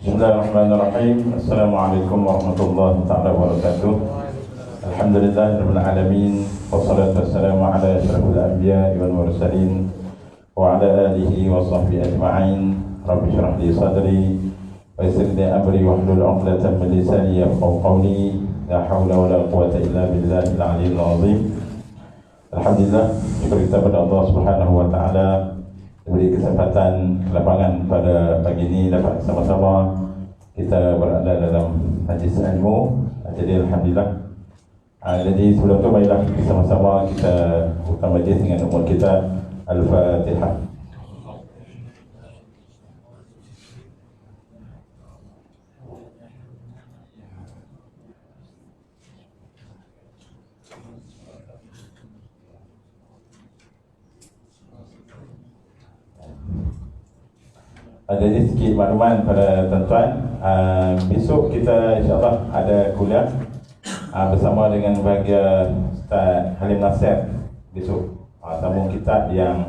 Bismillahirrahmanirrahim. Assalamualaikum warahmatullahi taala wabarakatuh. Alhamdulillahirabbil alamin wassalatu wassalamu ala asyrafil anbiya'i wal mursalin wa ala alihi wa sahbihi ajma'in. Rabbi shrah li sadri wa yassir li amri wahlul 'uqdatam min lisani yafqahu qawli. La haula wala quwwata illa billahil aliyyil azim. Alhamdulillah, syukur kita kepada Allah Subhanahu wa taala diberi kesempatan lapangan pada pagi ini dapat sama-sama kita berada dalam majlis ilmu. Jadi alhamdulillah. Jadi sebelum itu marilah sama-sama kita buka majlis dengan umur kita Al-Fatihah. Jadi sikit makluman pada tuan-tuan. Besok kita insyaAllah ada kuliah bersama dengan bahagia Ustaz Halim Nasir. Besok sambung kitab yang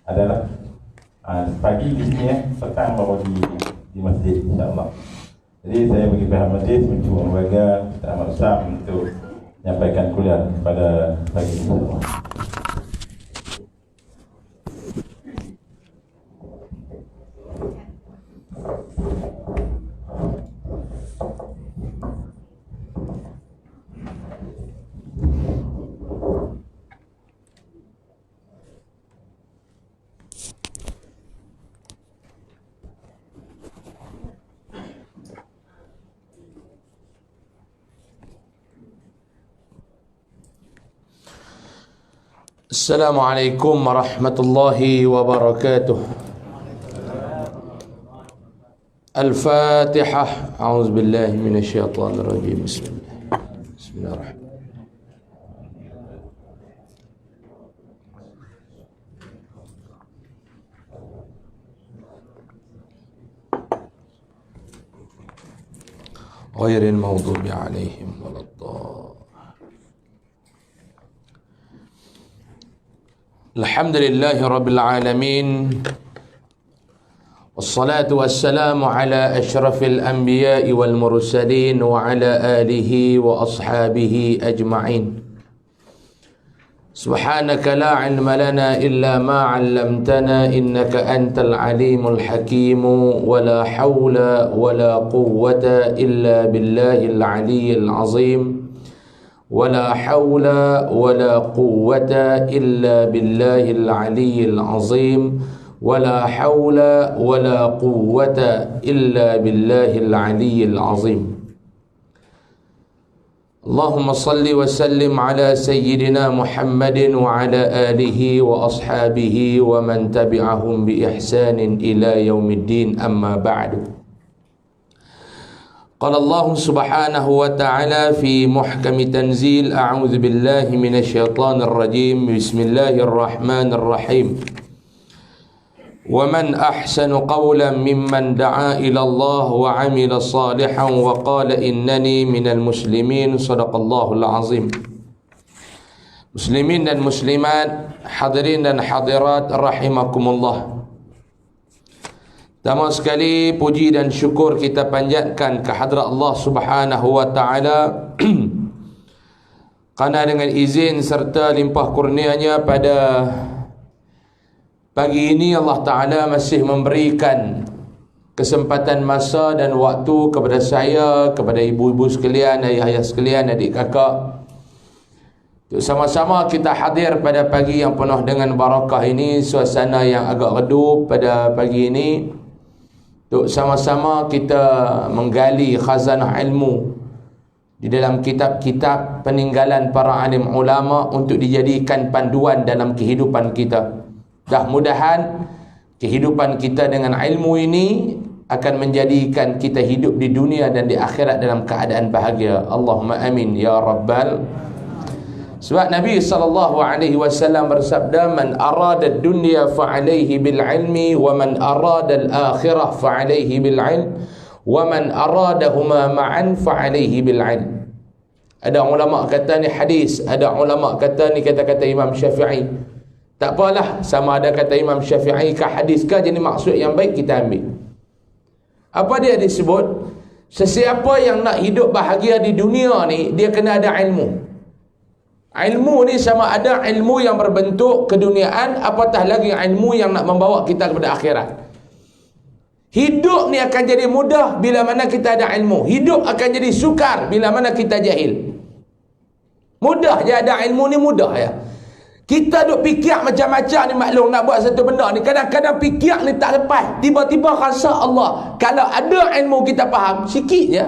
adalah pagi di sini, petang baru di masjid insyaAllah. Jadi saya bagi pihak majlis mencuba bahagia Ustaz Ahmad Usam untuk menyampaikan kuliah pada pagi ini insyaAllah. Assalamualaikum warahmatullahi wabarakatuh. Al-Fatihah. A'udzubillahi minasyaitonirrajim. Bismillahirrahmanirrahim. Ghairil maghdubi 'alaihim waladdallin. Alhamdulillahi rabbil alamin. Wassalatu wassalamu ala asyrafil anbiya'i wal mursalin wa ala alihi wa ashabihi ajma'in. Subhanaka la ilma lana illa ma 'allamtana innaka antal alimul hakim wa la hawla wa la quwwata illa billahil aliyyil azim. ولا حول ولا قوة إلا بالله العلي العظيم ولا حول ولا قوة إلا بالله العلي العظيم. اللهم صل وسلم على سيدنا محمد وعلى آله وأصحابه ومن تبعهم بإحسان إلى يوم الدين. أما بعد. قال الله سبحانه وتعالى في محكم تنزيل: أعوذ بالله من الشيطان الرجيم. بسم الله الرحمن الرحيم. ومن أحسن قولا ممن دعا إلى الله وعمل صالحا وقال إنني من المسلمين. صدق الله العظيم. Muslimin dan muslimat, hadirin dan hadirat rahimakumullah. Pertama sekali, puji dan syukur kita panjatkan kehadrat Allah Subhanahu wa taala kerana dengan izin serta limpah kurnianya pada pagi ini Allah Taala masih memberikan kesempatan masa dan waktu kepada saya, kepada ibu-ibu sekalian, ayah-ayah sekalian, adik kakak, untuk sama-sama kita hadir pada pagi yang penuh dengan barakah ini, suasana yang agak redup pada pagi ini, untuk sama-sama kita menggali khazanah ilmu di dalam kitab-kitab peninggalan para alim ulama untuk dijadikan panduan dalam kehidupan kita. Mudah-mudahan kehidupan kita dengan ilmu ini akan menjadikan kita hidup di dunia dan di akhirat dalam keadaan bahagia. Allahumma amin ya rabbal. Sebab Nabi SAW bersabda, man arada dunya fa'alaihi bil ilmi wa man arada al-akhirah fa'alaihi bil ilm wa man aradahuma ma'an fa'alaihi bil ilm. Ada ulama kata ni hadis, ada ulama kata ni kata-kata Imam Syafi'i. Tak apalah, sama ada kata Imam Syafi'i ke hadis ke, jadi maksud yang baik kita ambil. Apa dia disebut? Sesiapa yang nak hidup bahagia di dunia ni, dia kena ada ilmu. Ilmu ni sama ada ilmu yang berbentuk keduniaan, apatah lagi ilmu yang nak membawa kita kepada akhirat. Hidup ni akan jadi mudah bila mana kita ada ilmu. Hidup akan jadi sukar bila mana kita jahil. Mudah je ada ilmu ni, mudah ya. Kita duk fikir macam-macam ni maklum nak buat satu benda ni. Kadang-kadang fikir ni tak lepas. Tiba-tiba rasa Allah. Kalau ada ilmu kita faham, sikit je.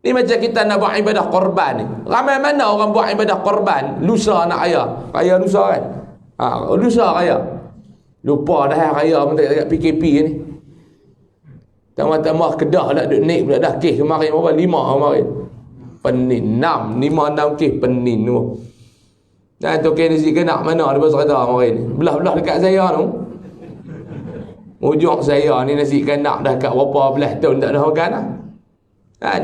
Ni macam kita nak buat ibadah korban ni. Ramai mana orang buat ibadah korban, lusa nak raya. Raya lusa kan? Lusa raya. Lupa dah raya pun tak PKP ni. Tambah-tambah Kedah lah duk naik pula dah. Kes kemarin berapa? 5 kemarin. Penin 6 kes penin tu. Dan tu kes nasi kenak mana lepas serata kemarin. Belah-belah dekat saya tu. Ujung saya ni nasi kenak dah kat berapa belah tahun tak ada makan lah.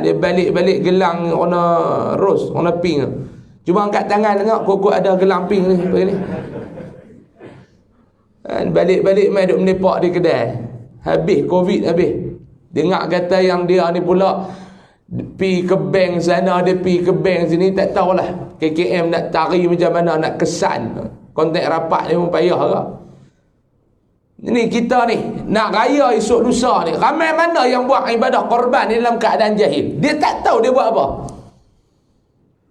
Dia balik-balik gelang warna rose, warna pink. Cuba angkat tangan tengok kok ada gelang pink ni begini. Balik-balik mai duk menepak di kedai. Habis Covid habis. Dengar kata yang dia ni pula pi ke bank sana, dia pi ke bank sini, tak tahulah KKM nak tarik macam mana, nak kesan kontak rapat ni pun payah lah. Ni kita ni nak raya esok lusa ni, ramai mana yang buat ibadah korban ni dalam keadaan jahil. Dia tak tahu dia buat apa.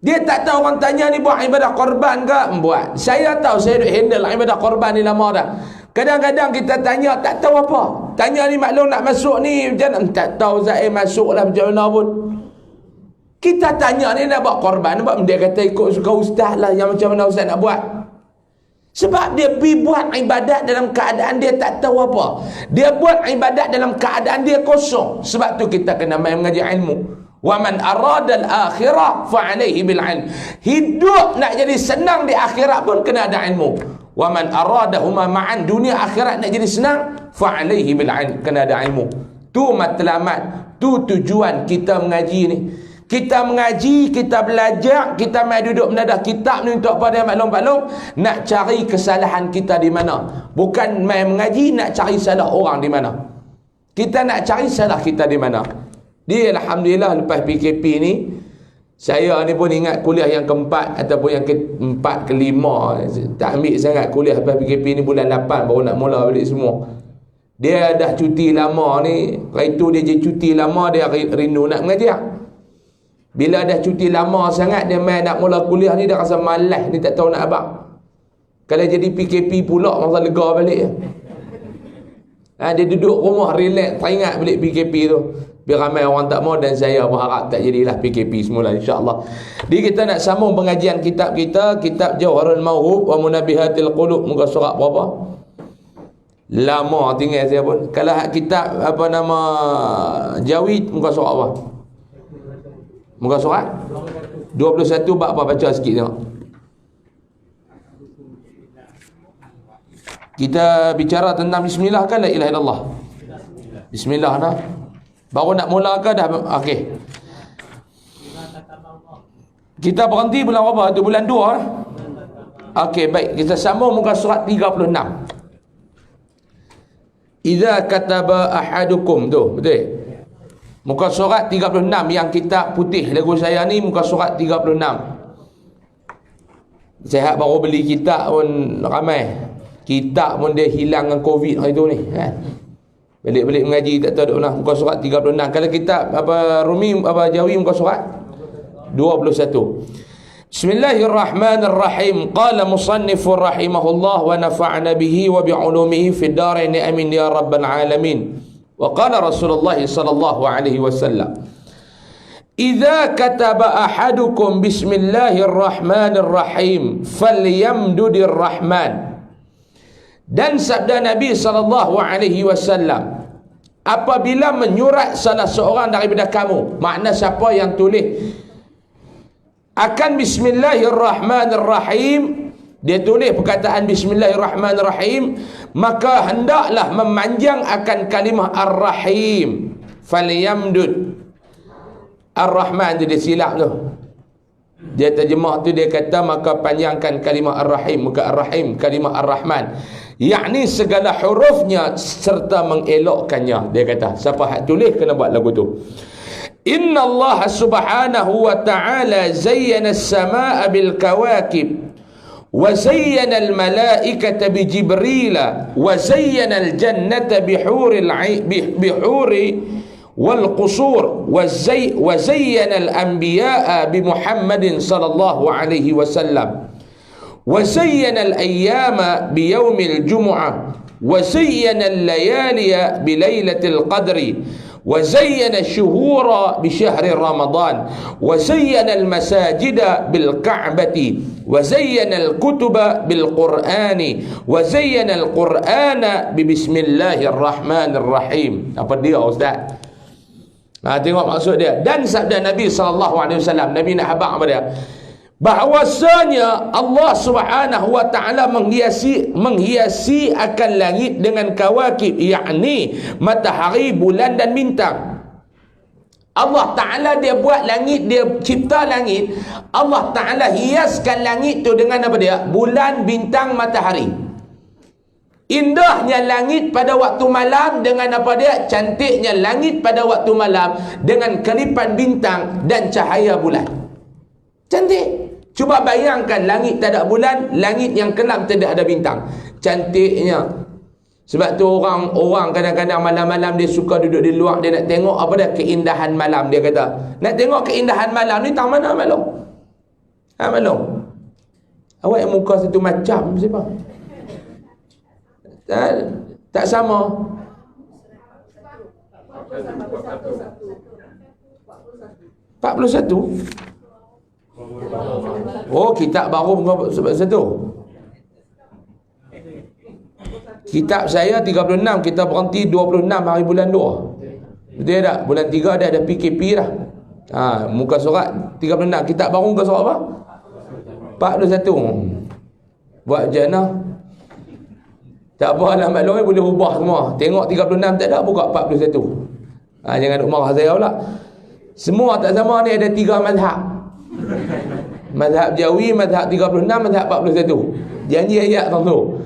Dia tak tahu, orang tanya ni buat ibadah korban ke? Buat. Saya tahu, saya duk handle ibadah korban ni lama dah. Kadang-kadang kita tanya tak tahu apa. Tanya ni maklum nak masuk ni macam mana? Tak tahu Zaid masuk lah macam mana pun. Kita tanya ni nak buat korban, sebab dia kata ikut suka ustaz lah, yang macam mana ustaz nak buat. Sebab dia pergi buat ibadat dalam keadaan dia tak tahu apa. Dia buat ibadat dalam keadaan dia kosong. Sebab tu kita kena main mengaji ilmu. Wa man arada al-akhirah fa alaihi bil ilm. Hidup nak jadi senang di akhirat pun kena ada ilmu. Wa man aradahuma ma'an, dunia akhirat nak jadi senang, fa alaihi bil ilm, kena ada ilmu. Tu matlamat, tu tujuan kita mengaji ni. Kita mengaji, kita belajar, kita mai duduk menadah kitab ni untuk apa dia maklum-maklum, nak cari kesalahan kita di mana. Bukan mai mengaji nak cari salah orang di mana. Kita nak cari salah kita di mana. Dia alhamdulillah lepas PKP ni, saya ni pun ingat kuliah yang keempat ataupun yang keempat, kelima. Tak ambil sangat kuliah lepas PKP ni, bulan 8 baru nak mula balik semua. Dia dah cuti lama ni, itu dia je cuti lama, dia rindu nak mengajar. Bila dah cuti lama sangat, dia main nak mula kuliah ni, dia rasa malas ni, tak tahu nak apa. Kalau jadi PKP pula, masa lega balik. Dia duduk rumah relax, teringat balik PKP tu. Biar ramai orang tak mau, dan saya berharap tak jadilah PKP semula, insyaAllah. Jadi kita nak sambung pengajian kitab kita, kitab Jawharul Mawhub wa Munabihatil Qulub. Muka surat berapa? Lama tinggal saya pun. Kalau kitab apa nama Jawid, muka surat apa? Muka surat 21 bab apa, baca sikit tengok. Kita bicara tentang bismillah kan, la ilaha illallah. Bismillah dah. Baru nak mula ke dah? Okey. Kita berhenti bulan apa? Itu bulan 2 lah. Okey, baik. Kita sambung muka surat 36. Idza kataba ahadukum, tu betul. Muka surat 36 yang kitab putih lagu saya ni, muka surat 36. Saya baru beli kitab pun ramai. Kitab pun dia hilang dengan Covid hari tu ni kan. Balik-balik mengaji tak tahu dah mana. Muka surat 36. Kalau kitab apa Rumi apa Jawi, muka surat 21. Bismillahirrahmanirrahim. Qala musannifur rahimahullah wa nafa'na bihi wa bi'ulumihi fid darain amin ya rabbal alamin. Wa qala Rasulullah sallallahu alaihi wasallam, idza kataba ahadukum bismillahirrahmanirrahim falyamdudir rahman. Dan sabda Nabi sallallahu alaihi wasallam, apabila menyurat salah seorang daripada kamu, makna siapa yang tulis akan bismillahirrahmanirrahim, dia tulis perkataan bismillahirrahmanirrahim, maka hendaklah memanjang akan kalimah ar-rahim. Falyamdud. Ar-Rahman tu dia silap tu. Dia terjemah tu, dia kata maka panjangkan kalimah ar-rahim, muka ar-rahim, kalimah ar-Rahman. yakni segala hurufnya serta mengelokkannya. Dia kata, siapa hak tulis kena buat lagu tu. Inna Allah subhanahu wa ta'ala zayyana as-samaa'a bil kawakib wa zayyana al-malaikata bi Jibril wa zayyana al-jannata bi huri wal qusur wa zayyana al-anbiya'a bi Muhammadin sallallahu alaihi wasallam wa zayyana al-ayyama bi yaumil jumu'ah wa zayyana al-layaliya bi lailatul qadri وزين الشهور بشهر رمضان وزين المساجد بالكعبة وزين الكتب بالقرآن وزين القرآن ببسم الله الرحمن الرحيم. Apa dia Ustaz? Tengok maksud dia. Dan sabda Nabi SAW, Nabi nak habaq apa dia? Bahawasanya Allah subhanahu wa ta'ala menghiasi akan langit dengan kawakib, yakni matahari, bulan dan bintang. Allah ta'ala dia buat langit, dia cipta langit. Allah ta'ala hiaskan langit tu dengan apa dia? Bulan, bintang, matahari. Indahnya langit pada waktu malam dengan apa dia? Cantiknya langit pada waktu malam dengan kelipan bintang dan cahaya bulan. Cantik. Cuba bayangkan langit tak ada bulan, langit yang kelam tidak ada bintang. Cantiknya. Sebab tu orang kadang-kadang malam-malam dia suka duduk di luar, dia nak tengok apa dia? Keindahan malam, dia kata. Nak tengok keindahan malam ni tang mana Malong? Malong. Awak yang muka satu macam siapa? Tak sama. 41. Oh, kitab baru sebab satu. Kitab saya 36, kita berhenti 26 hari bulan 2. Betul tak? Bulan 3 ada PKP dah. Muka surat 36. Kitab baru muka surat apa? 41. Buat jannah. Tak apalah maklum, boleh ubah semua. Tengok 36 tak ada, buka 41. Jangan duk marah saya pula. Semua tak sama ni, ada 3 mazhab. Mazhab Jawi, mazhab 36, mazhab 41. Janji ayat tu.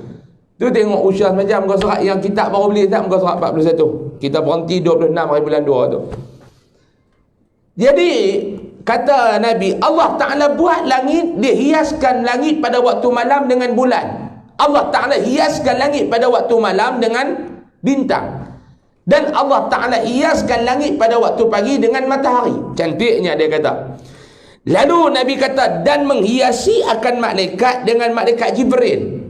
Tu tengok usia macam muka surat yang kitab baru beli tak, muka surat 41. Kita berhenti 26 hari bulan 2 tu. Jadi kata Nabi, Allah Ta'ala buat langit, dia hiaskan langit pada waktu malam dengan bulan. Allah Ta'ala hiaskan langit pada waktu malam dengan bintang. Dan Allah Ta'ala hiaskan langit pada waktu pagi dengan matahari. Cantiknya dia kata. Lalu Nabi kata, dan menghiasi akan malaikat dengan malaikat Jibril.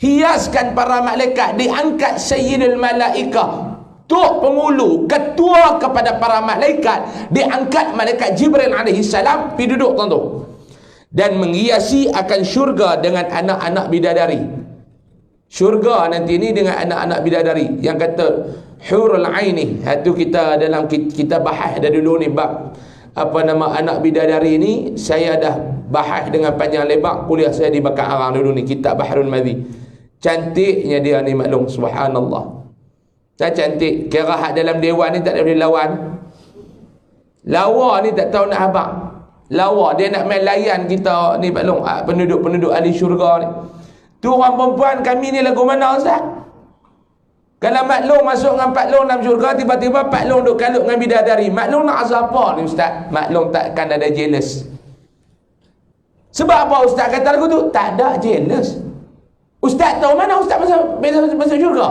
Hiaskan para malaikat, diangkat Sayyidul Malaikah, Tok Pengulu, ketua kepada para malaikat, diangkat malaikat Jibril alaihi salam, pergi duduk tuan-tuan. Dan menghiasi akan syurga dengan anak-anak bidadari. Syurga nanti ni dengan anak-anak bidadari. Yang kata hurul aini. Itu kita dalam kita bahas dah dulu ni bab apa nama anak bidadari ni, saya dah bahas dengan panjang lebar. Kuliah saya di Bakar Arang dulu ni, kitab Bahrul Madhi. Cantiknya dia ni maklum, subhanallah. Tak cantik. Kira hak dalam dewan ni tak ada boleh lawan. Lawa ni tak tahu nak habaq. Lawa dia nak main layan kita ni maklum, penduduk-penduduk ahli syurga ni. Tu orang perempuan kami ni lagu mana Ustaz? Kalau maklum masuk dengan Pak Long dalam syurga, tiba-tiba Pak Long duk kalut dengan bidadari. Maklum nak azab apa ni Ustaz? Maklum takkan ada jealous. Sebab apa Ustaz kata lagu tu? Tak ada jealous. Ustaz tahu mana Ustaz masuk syurga?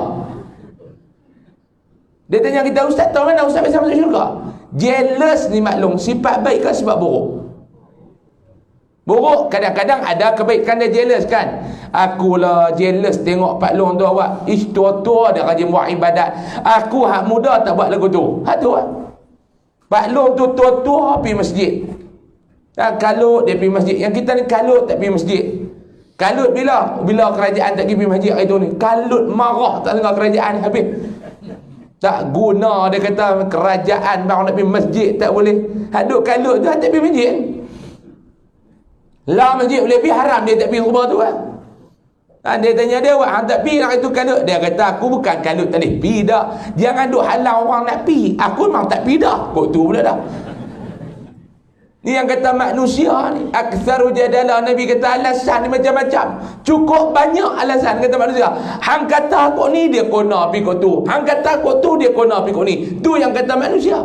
Dia tanya kita, Ustaz tahu mana Ustaz masuk syurga? Jealous ni maklum, sifat baik ke sifat buruk? Buruk, kadang-kadang ada kebaikan dia jealous kan. Akulah jealous tengok Pak Long tu awak, tua-tua dia rajin buat ibadat. Aku hak muda tak buat lagu tu. Hak tu lah. Pak Long tu tua-tua pergi masjid. Kalut dia pergi masjid. Yang kita ni kalut tak pergi masjid. Kalut bila kerajaan tak pergi masjid hari tu ni. Kalut marah tak dengar kerajaan habis. Tak guna dia kata kerajaan baru nak pergi masjid tak boleh. Haduk kalut tu tak pergi masjid. Lah masjid boleh pergi, haram dia tak pergi rumah tu kan. Dia tanya dia, awak tak pergi nak itu kalut? Dia kata, aku bukan kalut tak boleh pergi dah. Jangan duk halang orang nak pergi. Aku memang tak pergi dah. Kok tu pula dah. Ni yang kata manusia ni aktsaru jadalah. Nabi kata alasan ni macam-macam, cukup banyak alasan kata manusia. Hang kata aku ni, dia kona pikul tu. Hang kata aku tu, dia kona pikul ni. Tu yang kata manusia.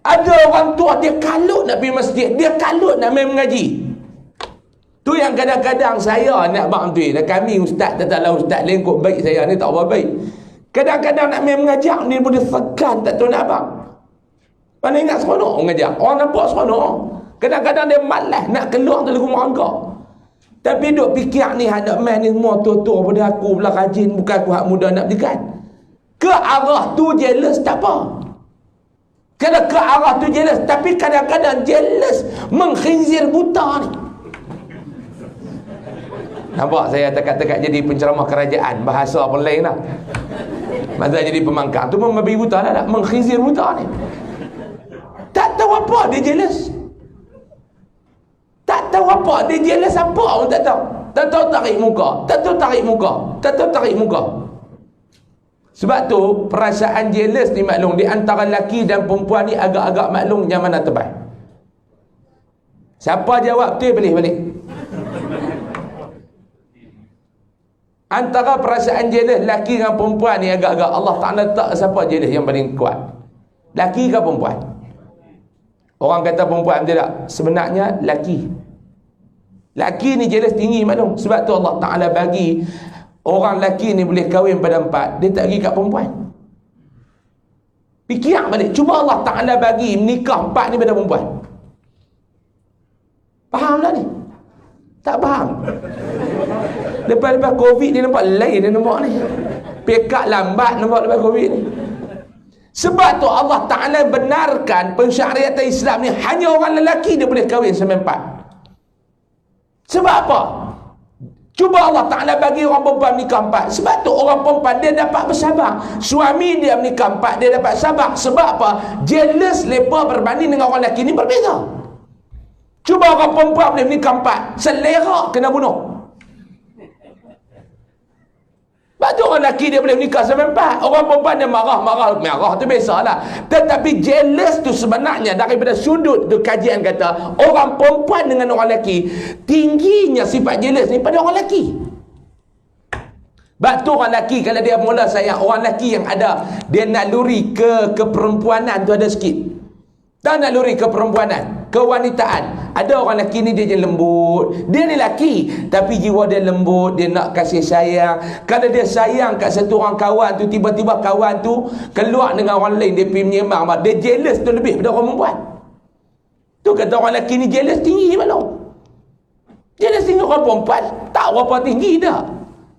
Ada orang tua dia kalut nak pergi masjid, dia kalut nak main mengaji. Tu yang kadang-kadang saya nak bang tu. Dan kami ustaz, taklah ustaz lain kot baik saya ni tak apa baik. Kadang-kadang nak main mengajar ni boleh segan tak tahu nak abang. Mana ingat seronok mengajar. Orang nampak seronok. Kadang-kadang dia malas nak keluar dari rumah angka. Tapi duk fikir ni hadap main ni semua tua-tua pada aku pula rajin, bukan aku hak muda nak berikan. Ke arah tu jealous tak apa. Kalau ke arah tu jealous, tapi kadang-kadang jealous mengkhinzir buta ni. Nampak saya dekat-dekat jadi penceramah kerajaan, bahasa apa lain lah. Masa jadi pemangkang tu membabi buta dah, mengkhinzir buta ni. Tak tahu apa dia jealous. Tak tahu apa dia jealous apa pun tak tahu. Tak tahu tarik muka, tak tahu tarik muka, tak tahu tarik muka. Sebab tu perasaan jealous ni maklum di antara lelaki dan perempuan ni agak-agak maklum yang mana terbaik. Siapa jawab tu boleh balik. Antara perasaan jealous lelaki dengan perempuan ni agak-agak Allah Ta'ala tak siapa jealous yang paling kuat. Lelaki ke perempuan? Orang kata perempuan tidak. Sebenarnya lelaki. Lelaki ni jealous tinggi maklum. Sebab tu Allah Ta'ala bagi orang lelaki ni boleh kahwin pada 4. Dia tak pergi kat perempuan. Fikir balik. Cuba Allah Ta'ala bagi menikah 4 ni pada perempuan. Faham tak ni? Tak faham. Lepas-lepas Covid dia nampak lain, dia nampak ni. Pekak lambat nampak lepas Covid ni. Sebab tu Allah Ta'ala benarkan pensyariatan Islam ni hanya orang lelaki dia boleh kahwin sampai 4. Sebab apa? Cuba Allah Ta'ala bagi orang perempuan menikah 4. Sebab tu orang perempuan dia dapat bersabar. Suami dia menikah 4, dia dapat sabar. Sebab apa? Jealous lepa berbanding dengan orang lelaki ni berbeza. Cuba orang perempuan boleh menikah 4, selera kena bunuh. Sebab tu orang lelaki dia boleh menikah sampai 4. Orang perempuan dia marah tu biasalah. Tetapi jealous tu sebenarnya daripada sudut tu kajian kata orang perempuan dengan orang lelaki tingginya sifat jealous ni pada orang lelaki. Sebab tu orang lelaki kalau dia mula sayang, orang lelaki yang ada dia nak luri ke keperempuanan tu ada sikit. Tak nak luri ke perempuanan, kewanitaan. Ada orang lelaki ni dia je lembut. Dia ni lelaki tapi jiwa dia lembut, dia nak kasih sayang. Kalau dia sayang kat satu orang kawan tu, tiba-tiba kawan tu keluar dengan orang lain, dia pergi menyembang, dia jealous tu lebih pada orang perempuan. Tu kata orang lelaki ni jealous tinggi maklum. Jealous tinggi orang perempuan tak berapa tinggi dah.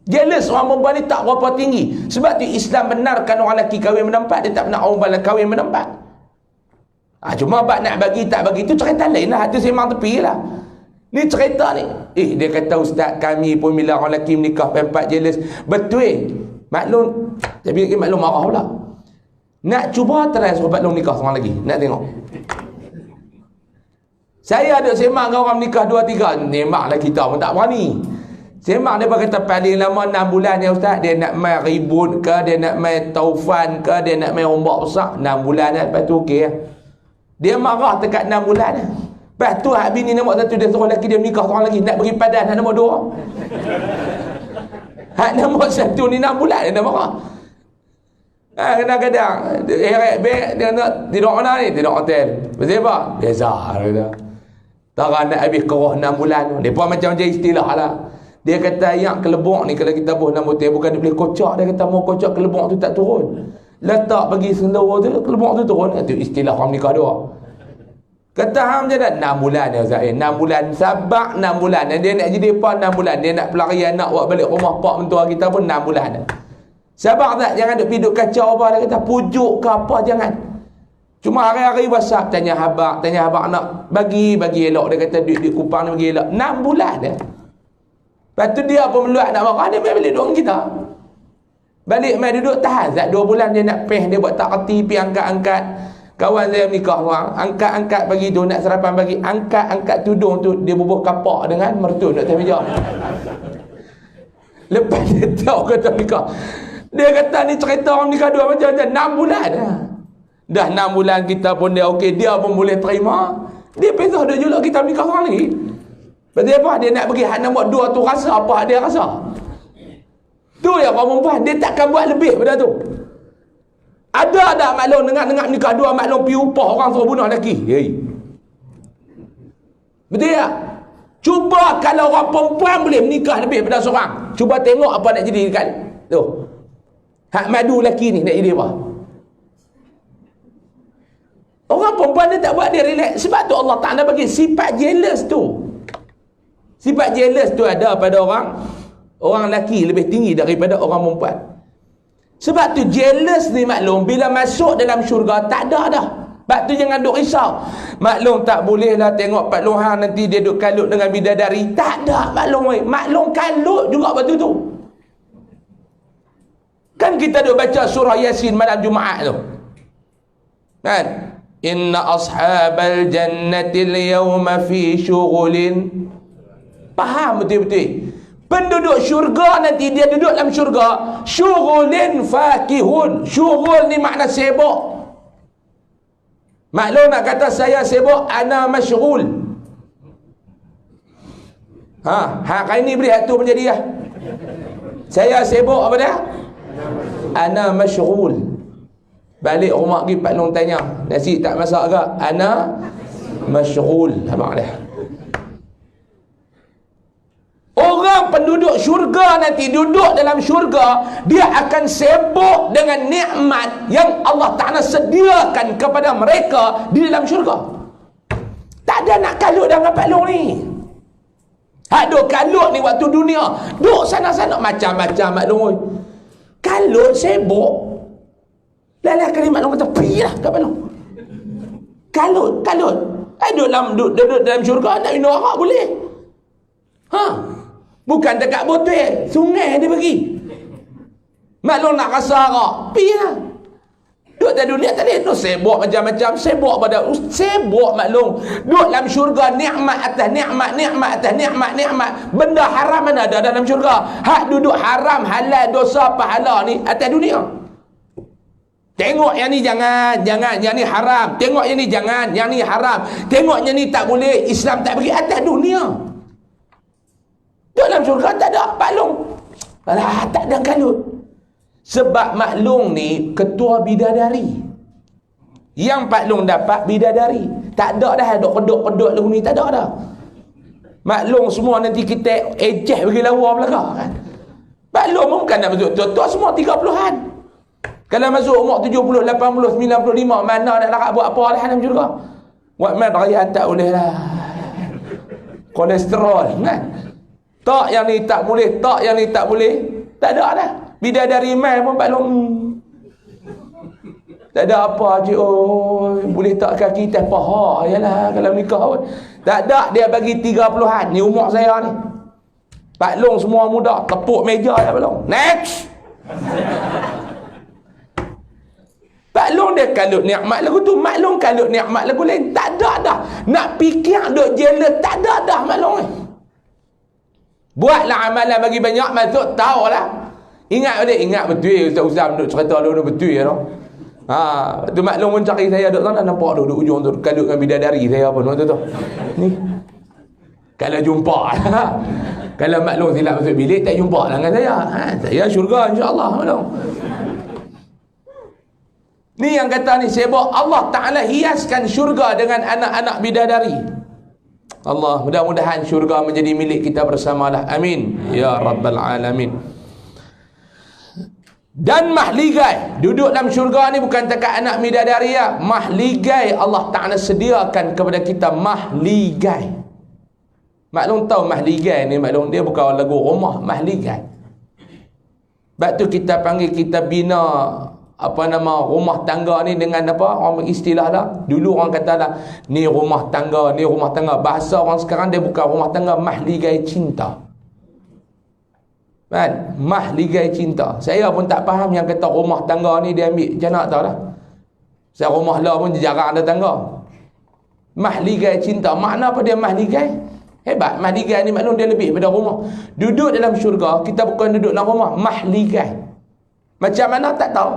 Jealous orang perempuan ni tak berapa tinggi. Sebab tu Islam benarkan orang lelaki kahwin menempat, dia tak benar orang perempuan kahwin menempat. Cuma abang nak bagi tak bagi tu cerita lain lah. Itu sembang tepi lah. Ni cerita ni. Dia kata ustaz kami pun bila orang lelaki menikah pempat jealous. Betul. Maklum. Tapi maklum marah pula. Nak cuba try suruh maklum nikah seorang lagi. Nak tengok. Saya ada sembang dengan orang menikah 2-3. Memanglah kita pun tak berani. Sembang dia kata paling lama 6 bulan ya ustaz. Dia nak main ribut ke, dia nak main taufan ke, dia nak main ombak besar. 6 bulan dah. Lepas tu okey lah. Dia marah dekat 6 bulan. Lepas tu hak bini nombor 1 dia suruh lelaki dia menikah seorang lagi. Nak beri padan hak nombor 2. Hak nombor 1 ni 6 bulan dia marah. Kadang-kadang heret beg dia nak tidur mana ni? Tidur hotel. Betul apa? Biasa kata. Tak nak habis kerah 6 bulan. Depa macam istilah lah. Dia kata yang kelebok ni kalau kita buh 6 hotel bukan dia boleh kocak. Dia kata mau kocak kelebok tu tak turun. Letak bagi sendawa tu, kelebok tu turun. Itu istilah orang nikah 2. Kata hang macam dah 6 bulan ya Ustaz. 6 bulan sabak 6 bulan. Dan dia nak jadi apa 6 bulan. Dia nak pelari anak buat balik rumah pak mentua kita pun 6 bulan. Sabar tak? Jangan duk piduk kacau apa. Dia kata pujuk ke apa jangan. Cuma hari-hari WhatsApp tanya habak nak bagi elok. Dia kata duit kupang ni bagi elok. 6 bulan dah. Lepas tu dia pun meluat nak marah. Dia balik duduk kita. Balik main duduk tahan. 2 bulan dia nak peh. Dia buat tak reti. Pergi angkat-angkat. Kawan saya menikah orang. Angkat-angkat bagi tu. Nak sarapan bagi. Angkat-angkat tudung tu. Dia bubuh kapak dengan mertun. Nak tahu meja. Lepas dia tahu kata nikah. Dia kata ni cerita orang nikah 2 macam 6 bulan dah. Dah 6 bulan kita pun dia okey, dia pun boleh terima. Dia pesah dia julak kita nikah seorang lagi. Berarti apa? Dia nak pergi hak nombor 2 tu rasa apa dia rasa. Tu yang orang perempuan, dia takkan buat lebih pada tu. Ada tak maklum dengar nikah 2 maklum pi upah orang suruh bunuh lelaki? Hei. Betul tak? Cuba kalau orang perempuan boleh menikah lebih pada seorang. Cuba tengok apa nak jadi dekat tu. Hak madu lelaki ni nak jadi apa? Orang perempuan dia tak buat dia relax. Sebab tu Allah Ta'ala bagi sifat jealous tu. Sifat jealous tu ada pada orang lelaki lebih tinggi daripada orang perempuan. Sebab tu jealous ni maklum bila masuk dalam syurga tak ada dah. Sebab tu jangan duk risau. Maklum tak boleh lah tengok Pak Long Hang nanti dia duk kalut dengan bidadari. Tak ada maklum. Maklum kalut juga waktu tu. Kan kita duk baca surah Yasin malam Jumaat tu. Kan? Inna ashabal jannatil yawma fi syughulin. Faham betul-betul? Penduduk syurga nanti dia duduk dalam syurga. Syughulin fakihun. Syughul ni makna sibuk. Maklum nak kata saya sibuk, ana masyghul. Hari ni beri hak tu menjadi lah. Saya sibuk apa dia? Ana masyghul. Balik rumah pergi Pak Long tanya, nasi tak masak ke? Ana masyghul. Abang dia. Orang penduduk syurga nanti duduk dalam syurga, dia akan sibuk dengan nikmat yang Allah Ta'ala sediakan kepada mereka di dalam syurga. Tak ada nak kalut dengan Pak Long ni. Duk kalut ni waktu dunia. Duk sana-sana macam-macam Pak Long. Kalut sibuk. Lalah kali Mak Long kata, pergi lah kat Pak Long. Kalut. Duduk dalam syurga, nak minum arak boleh. Bukan dekat botol, sungai dia pergi. Mak Long nak rasa arak, pergi lah. Duduk dalam dunia tak boleh. Sibuk macam-macam. Sibuk Mak Long. Duduk dalam syurga, nikmat atas nikmat, nikmat atas nikmat, nikmat. Benda haram mana ada dalam syurga? Hak duduk haram, halal, dosa, pahala ni atas dunia. Tengok yang ni jangan, yang ni haram. Tengok yang ni jangan, yang ni haram. Tengok yang ni tak boleh, Islam tak bagi atas dunia. Dalam syurga tak ada Pak Long. Alah, tak ada kalut. Sebab Mak Long ni ketua bidadari. Yang Pak Long dapat bidadari. Tak ada dah duk peduk-peduk lagu ni, tak ada dah. Mak Long semua nanti kita ejeh bagi lawa belakang kan. Pak Long bukan nak masuk tua-tua semua 30-an. Kalau masuk umur 70, 80, 95, mana nak larat buat apa dah dalam syurga? Buat man rayan tak boleh lah. Kolesterol kan? Tak yang ni tak boleh, tak yang ni tak boleh. Tak ada dah. Bidadari mai pun Pak Long. Tak ada apa je. Oh, boleh tak kaki teh paha yalah kalau nikah pun. Tak ada, dia bagi 30-an. Ni umur saya ni. Pak Long semua muda, tepuk meja ya Pak Long. Next. Pak Long dia kalut nikmat lagu tu, Mak Long kalut nikmat lagu lain. Tak ada dah. Nak fikir duk jealous, tak ada dah Mak Long ni. Buatlah amalan bagi banyak, masuk tahu lah. Ingat betul Ustaz Uzam duk cerita dulu betul ya noh. Tu Mak Long pun cari saya duk sana, nampak duk ujung tu kalut dengan bidadari saya apa waktu tu. Ni. Kalau jumpa lah. Kalau Mak Long silap masuk bilik tak jumpa lah dengan saya. Saya syurga insya-Allah Mak Long. Ni yang kata ni sebab Allah Ta'ala hiaskan syurga dengan anak-anak bidadari. Allah, mudah-mudahan syurga menjadi milik kita bersamalah. Amin. Ya Rabbal Alamin. Dan mahligai. Duduk dalam syurga ni bukan dekat anak bidadari ya. Mahligai Allah Ta'ala sediakan kepada kita mahligai. Maklum tahu mahligai ni, maklum dia bukan lagu rumah, mahligai. Sebab tu kita panggil, kita bina rumah tangga ni dengan apa? Orang istilah lah. Dulu orang kata lah, ni rumah tangga, ni rumah tangga. Bahasa orang sekarang dia bukan rumah tangga, mahligai cinta. Kan? Mahligai cinta. Saya pun tak faham yang kata rumah tangga ni dia ambil macam nak tahu lah. Saya rumah lah pun jarang ada tangga. Mahligai cinta. Makna apa dia mahligai? Hebat. Mahligai ni maklum dia lebih pada rumah. Duduk dalam syurga, kita bukan duduk dalam rumah. Mahligai. Macam mana tak tahu.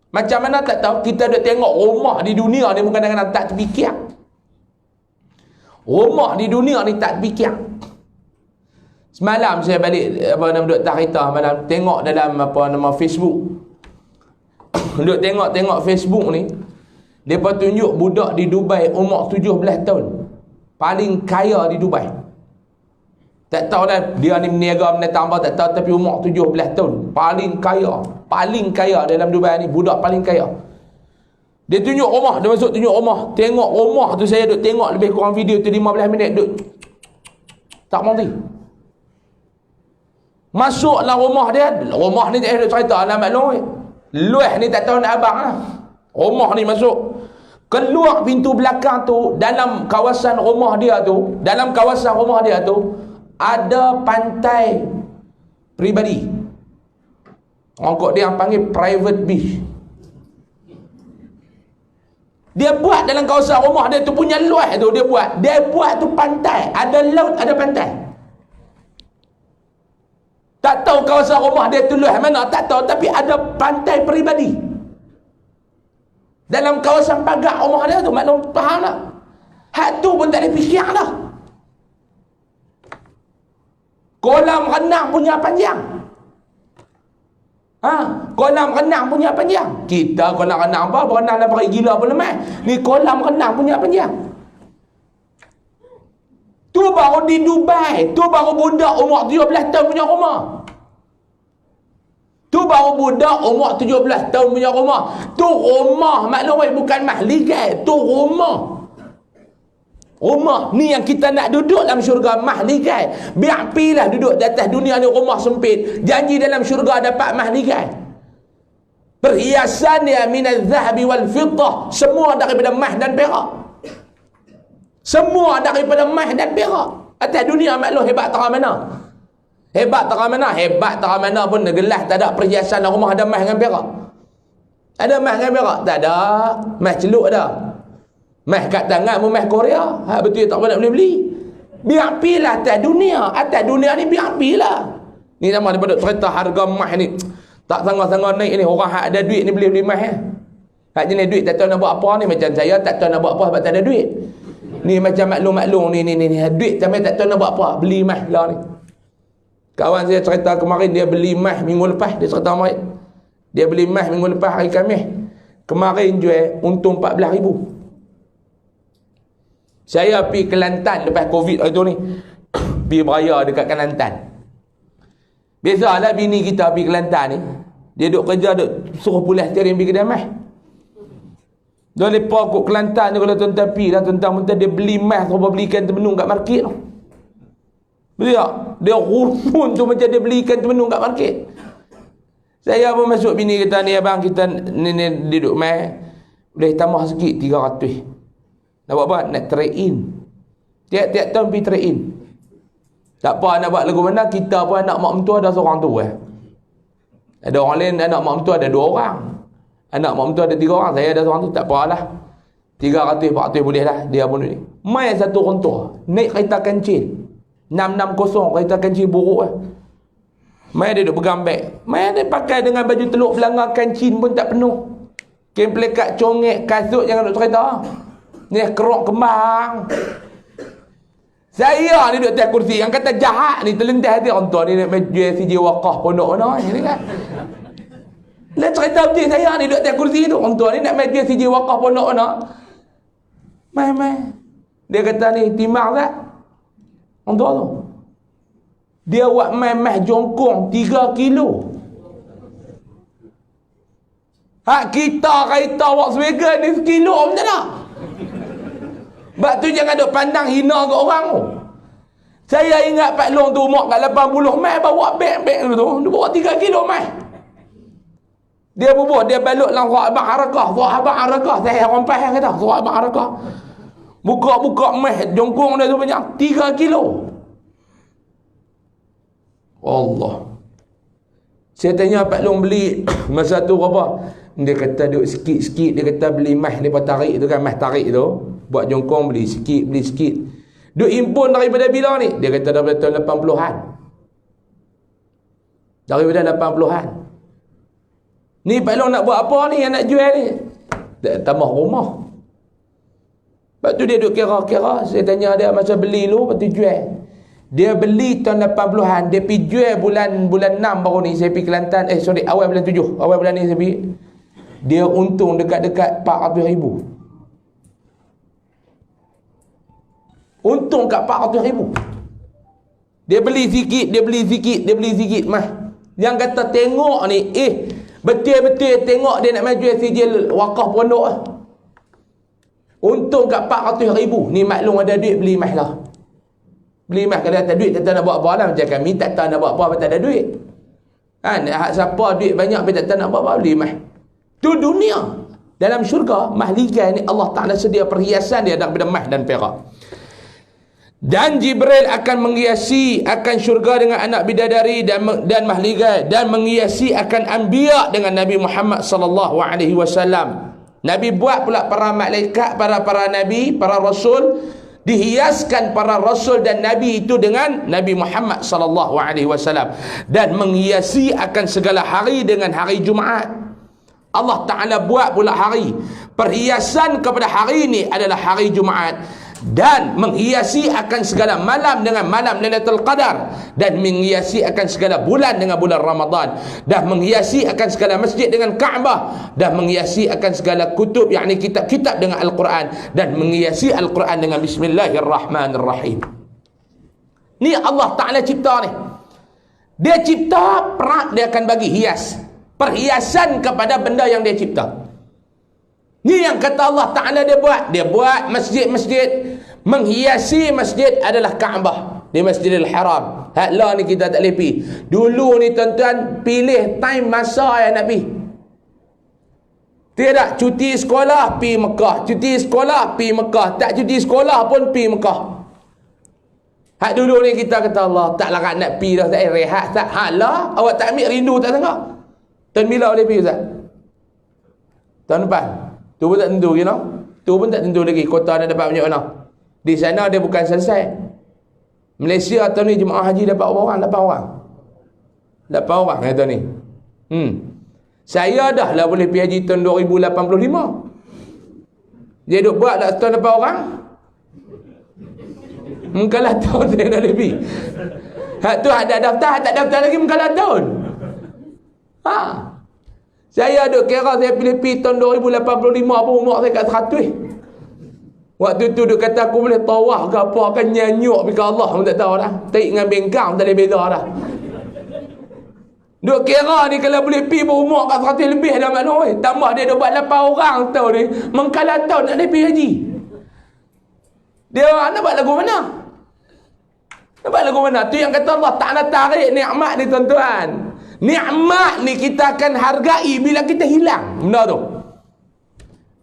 Macam mana tak tahu. Kita duk tengok rumah di dunia ni kadang-kadang tak terfikir. Rumah di dunia ni tak terfikir. Semalam saya balik duk tak kereta malam, tengok dalam Facebook. Duk tengok Facebook ni, depa tunjuk budak di Dubai umur 17 tahun. Paling kaya di Dubai. Tak tahu dah dia ni meniaga tambah tak tahu, tapi umur 17 tahun. Paling kaya dalam Dubai ni, budak paling kaya. Dia tunjuk rumah, dia masuk tunjuk rumah. Tengok rumah tu, saya duk tengok lebih kurang video tu 15 minit duk tak berhenti. Masuklah rumah dia. Rumah ni tak ada cerita lah maklum. Luah ni tak tahu nak abang lah. Rumah ni masuk. Keluar pintu belakang tu, dalam kawasan rumah dia tu, ada pantai peribadi. Orang kot dia panggil private beach. Dia buat dalam kawasan rumah dia tu punya luas tu, dia buat tu pantai, ada laut, ada pantai. Tak tahu kawasan rumah dia tu luas mana, tak tahu, tapi ada pantai peribadi dalam kawasan pagar rumah dia tu. Maklum, faham tak? Hak tu pun tak ada fikir dah. Kolam renang punya panjang. Kolam renang punya panjang. Kita kolam renang apa? Berenang dah pakai gila pun lemah. Ni kolam renang punya panjang. Tu baru di Dubai. Tu baru budak umur 17 tahun punya rumah. Tu baru budak umur 17 tahun punya rumah. Tu rumah, maklum, bukan mahligai. Tu rumah. Rumah ni yang kita nak duduk dalam syurga, mahligai. Biar pilah duduk di atas dunia ni rumah sempit, janji dalam syurga dapat mahligai. Perhiasan dia minaz zahabi wal fiddah, semua daripada emas dan perak. Semua daripada emas dan perak. Atas dunia maklum hebat tak mana. Hebat tak mana pun gelas tak ada perhiasan dalam rumah ada emas dengan perak. Ada emas dengan perak? Tak ada. Emas celuk dah. Meh kat tangan mu meh Korea. Betul tak nak beli. Biar pilah atas dunia. Atas dunia ni biar pilah. Ni sama daripada cerita harga emas ni. Tak sangat-sangat naik ni. Orang hak ada duit ni beli emas ya. Hak jenis duit tak tahu nak buat apa ni. Macam saya tak tahu nak buat apa sebab tak ada duit. Ni macam maklum-maklum ni. Duit tapi tak tahu nak buat apa. Beli emas lah ni. Kawan saya cerita kemarin dia beli emas minggu lepas. Dia cerita kemarin. Dia beli emas minggu lepas hari Khamis. Kemarin jual untung 14,000. Saya pergi Kelantan lepas Covid itu ni. Pergi beraya dekat Kelantan. Biasalah bini kita pergi Kelantan ni. Dia duk kerja, duk suruh pulas steering pergi kedai emas. Dia lepas kot Kelantan ni, kalau tuan-tuan pergi lah, tuan-tuan dia beli emas, terus beli ikan termenung kat market tu. Betul tak? Dia rumpun tu macam dia beli ikan termenung kat market. Saya pun masuk, bini kata ni abang kita ni duduk emas. Boleh tambah sikit 300. Nak buat apa? Nak trade in. Tiap-tiap tahun pergi trade in. Tak apa nak buat lagu mana. Kita pun anak mak mentua ada seorang tu Ada orang lain, anak mak mentua ada 2 orang. Anak mak mentua ada 3 orang. Saya ada seorang tu. Tak apalah. 300, 400 boleh lah. Dia pun ni. Mai satu kontor. Naik kereta kancil. 660 kereta kancil buruk Mai dia duduk pegang beg. Mai dia pakai dengan baju teluk belanga, kancil pun tak penuh. Kain pelekat congek, kasut jangan duduk cerita. Ni kerok kembang. Saya ni duduk atas kursi. Yang kata jahat ni terlentih hati orang tua ni nak jual CJ Waqah pondok mana ni kan. Lah cerita betul saya ni duduk atas kursi tu. Orang tua ni nak jual CJ Waqah pondok mana. Mai. Dia kata ni timang tak? Orang tua tu. Dia buat mai jongkong 3 kilo. Hak kita kereta Volkswagen ni 1 kilo macam mana? Sebab tu jangan duk pandang hina ke orang tu. Saya ingat Pak Long tu umur kat 80 mai bawa beg tu. Dia bawa 3 kilo mai. Dia bubuh, dia balut dalam sahabat harakah. Saya orang faham kata sahabat harakah. Buka mai jongkong dia tu banyak 3 kilo. Allah. Saya tanya Pak Long beli masa tu berapa? Dia kata duk sikit-sikit. Dia kata beli mas ni tarik tu kan, mas tarik tu. Buat jongkong beli sikit. Duk impun daripada bila ni? Dia kata daripada tahun 80-an. Daripada 80-an. Ni Pak Long nak buat apa ni yang nak jual ni? Tambah rumah. Lepas tu dia duduk kira-kira. Saya tanya dia masa beli lu, lepas tu jual. Dia beli tahun 80-an, dia pergi jual bulan 6 baru ni. Saya pergi Kelantan, awal bulan 7. Awal bulan ni saya pergi. Dia untung dekat-dekat 400,000. Untung kat 400,000. Dia beli sikit mah. Yang kata tengok ni, betul-betul tengok dia nak majual sijil wakaf pondok lah. Untung kat 400,000. Ni maklum ada duit beli mah lah. Beli mah, kalau tak ada duit tak tahu nak buat apa lah. Macam kami tak tahu nak buat apa tak ada duit. Kan, siapa duit banyak tapi tak tahu nak buat apa, beli mah. Tu dunia. Dalam syurga, mahligai ni Allah Ta'ala sedia perhiasan dia daripada mah dan perak. Dan Jibril akan menghiasi akan syurga dengan anak bidadari dan mahligai, dan menghiasi akan anbiya dengan Nabi Muhammad sallallahu alaihi wasallam. Nabi buat pula para malaikat, para nabi, para rasul, dihiaskan para rasul dan nabi itu dengan Nabi Muhammad sallallahu alaihi wasallam, dan menghiasi akan segala hari dengan hari Jumaat. Allah Ta'ala buat pula hari, perhiasan kepada hari ini adalah hari Jumaat, dan menghiasi akan segala malam dengan malam Lailatul Qadar, dan menghiasi akan segala bulan dengan bulan Ramadan, dan menghiasi akan segala masjid dengan Kaabah, dan menghiasi akan segala kutub, yakni kitab-kitab dengan Al-Quran, dan menghiasi Al-Quran dengan Bismillahirrahmanirrahim. Ni Allah Ta'ala cipta ni. Dia cipta, perak dia akan bagi hias, perhiasan kepada benda yang dia cipta. Ni yang kata Allah Ta'ala dia buat masjid-masjid. Menghiasi masjid adalah Kaabah di Masjidil Haram. Haklah ni kita tak boleh pergi. Dulu ni tuan-tuan, pilih time masa yang nak pergi. Tidak, cuti sekolah pergi Mekah, cuti sekolah pergi Mekah, tak cuti sekolah pun pergi Mekah. Hak dulu ni kita kata Allah tak larat nak pergi dah, tak rehat tak. Haklah, awak tak ambil rindu tak tengok. Tahun bila boleh pergi Ustaz? Tahun depan. Tu pun tak tentu, you know. Tu pun tak tentu lagi kota nak dapat banyak mana. Di sana dia bukan selesai. Malaysia tahun ni jemaah haji dapat berapa orang? 8 orang. 8 orang kata ni. Saya dah lah boleh pergi haji tahun 2085. Dia duk buat dah tahun 8 orang. Mengkalah tahun saya dah lebih. Hak tu ada daftar, tak daftar lagi mengkalah tahun. Saya duk kira saya pilih tahun 2085 pun umur saya kat 100. Waktu tu duk kata aku boleh tawah ke apa kan nyanyuk pergi ke Allah pun tak tahu dah. Tarik dengan bengkang tak boleh beza dah. Duk kira ni kalau boleh pergi pun umur kat 100 lebih dah maklum. Tambah dia duk buat 8 orang tahun ni. Mengkalah tahun nak pergi haji. Dia nak buat lagu mana? Nak buat lagu mana? Tu yang kata Allah Ta'ala tarik nikmat ni tuan-tuan. Nikmat ni kita akan hargai bila kita hilang. Benda tu.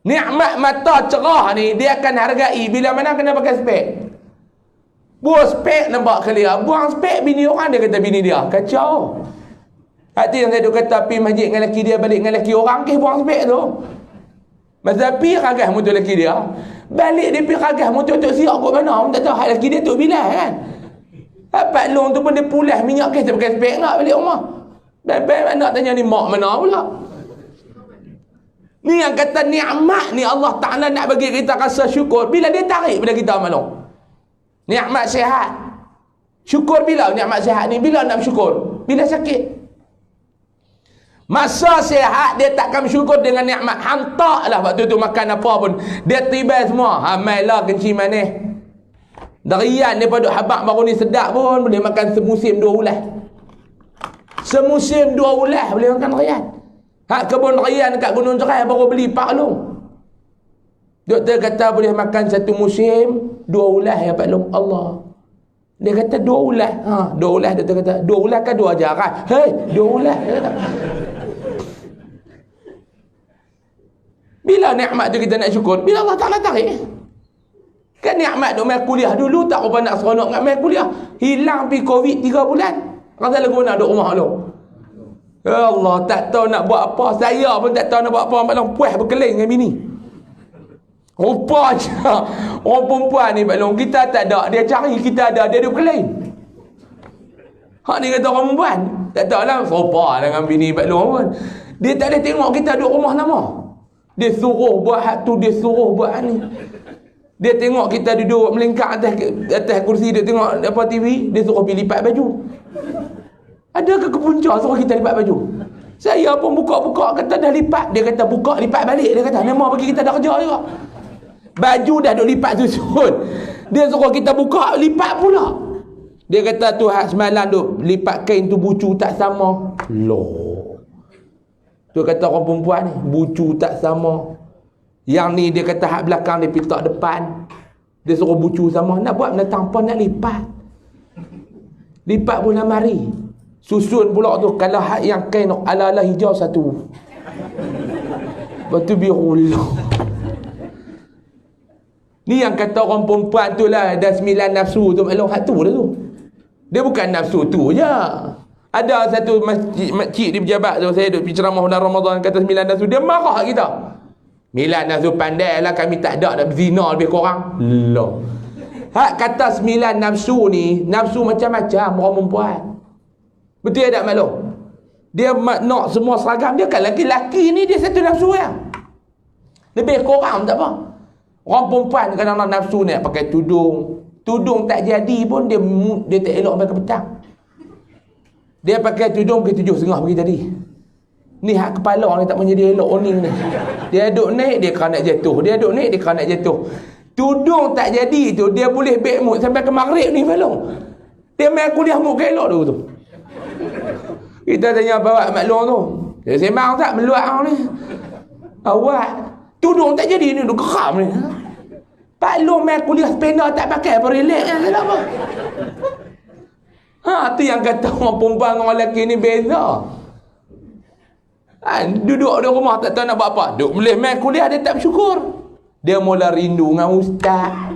Nikmat mata cerah ni dia akan hargai bila mana kena pakai spek. Buang spek nampak clear. Buang spek bini orang dia kata bini dia. Kacau. Hati yang saya duk kata pergi masjid dengan lelaki dia, balik dengan lelaki orang ke buang spek tu. Masa pergi ragas motor lelaki dia, balik dia pergi ragas motor Tok Siak kot mana. Orang tak tahu hak lelaki dia Tok Bilal kan. Pak Long tu pun dia pulas minyak kes dia pakai spek nak balik rumah. Bebek nak tanya ni mak mana pula. Ni yang kata nikmat ni Allah Ta'ala nak bagi kita rasa syukur bila dia tarik pada kita maklum. Nikmat sihat. Syukur bila nikmat sihat ni? Bila nak bersyukur? Bila sakit. Masa sihat dia takkan bersyukur dengan nikmat. Hantar lah waktu tu makan apa pun. Dia tiba semua. Hamailah kencing manis. Darian dia pada habak baru ni sedap pun. Boleh makan semusim 2 ulas. Semusim 2 ulas boleh makan darian. Hak kebun darian dekat Gunung Cerai baru beli Pak Long. Doktor kata boleh makan 1 musim 2 ulas ya Pak Long. Allah. Dia kata 2 ulas. 2 ulas doktor kata. 2 ulas kan 2 jaran. Hei, 2 ulas. Bila nikmat tu kita nak syukur? Bila Allah Ta'ala tarik. Kan nikmat duk main kuliah dulu tak apa nak seronok nak main kuliah. Hilang pergi Covid 3 bulan. Rasa lagu mana duk rumah lu. Ya Allah, tak tahu nak buat apa. Saya pun tak tahu nak buat apa. Maklum puas berkeling dengan bini. Rupanya orang perempuan ni maklum kita tak ada, dia cari kita ada, dia duk berkeling. Hak ni kata orang perempuan. Tak tahu lah serupa dengan bini maklum pun. Dia tak boleh tengok kita duduk rumah lama. Dia suruh buat hak tu, dia suruh buat hak ni. Dia tengok kita duduk melingkar atas kursi, dia tengok apa TV, dia suruh pergi lipat baju. Adakah kepunca suruh kita lipat baju? Saya pun buka-buka kata dah lipat. Dia kata buka lipat balik. Dia kata nama bagi kita dah kerja juga. Baju dah duk lipat susun. Dia suruh kita buka lipat pula. Dia kata tu hak semalam duk lipat kain tu bucu tak sama. Loh. Tu kata orang perempuan ni, bucu tak sama. Yang ni dia kata hak belakang dia pitak depan. Dia suruh bucu sama. Nak buat benda tanpa nak lipat. Lipat pun mari. Susun pula tu. Kalau hak yang kain ala-ala hijau satu. Lepas tu biru. Ni yang kata orang perempuan tu lah, ada 9 nafsu tu. Maklum hak tu dah tu. Dia bukan nafsu tu je. Ada satu makcik di pejabat tu, saya duduk pergi ceramah bulan Ramadan, kata 9 nafsu. Dia marah kita. 9 nafsu pandai lah, kami tak ada nak berzina lebih kurang. Loh. Hak kata 9 nafsu ni, nafsu macam-macam orang perempuan. Betul tak maklum? Dia nak semua seragam. Dia kan laki-laki ni dia satu nafsu ya. Lebih kurang tak apa. Orang perempuan kadang-kadang nafsu ni pakai tudung. Tudung tak jadi pun dia tak elok sampai ke petang. Dia pakai tudung pergi 7.30 pergi tadi. Ni hak kepala ni tak menjadi elok oning ni. Dia duduk naik dia kena nak jatuh. Dia duduk naik dia kena nak jatuh. Tudung tak jadi tu dia boleh back mood sampai ke maghrib ni belum. Dia main kuliah mood ke elok tu. Kita tanya bawa maklum tu. Dia sembang tak meluak ni. Awak tudung tak jadi ni duk geram ni. Pak Long main kuliah sepeda tak pakai apa relax kan kenapa? Tu yang kata orang perempuan dengan orang lelaki ni beza. Duduk di rumah tak tahu nak buat apa. Duduk boleh main kuliah dia tak bersyukur. Dia mula rindu dengan ustaz.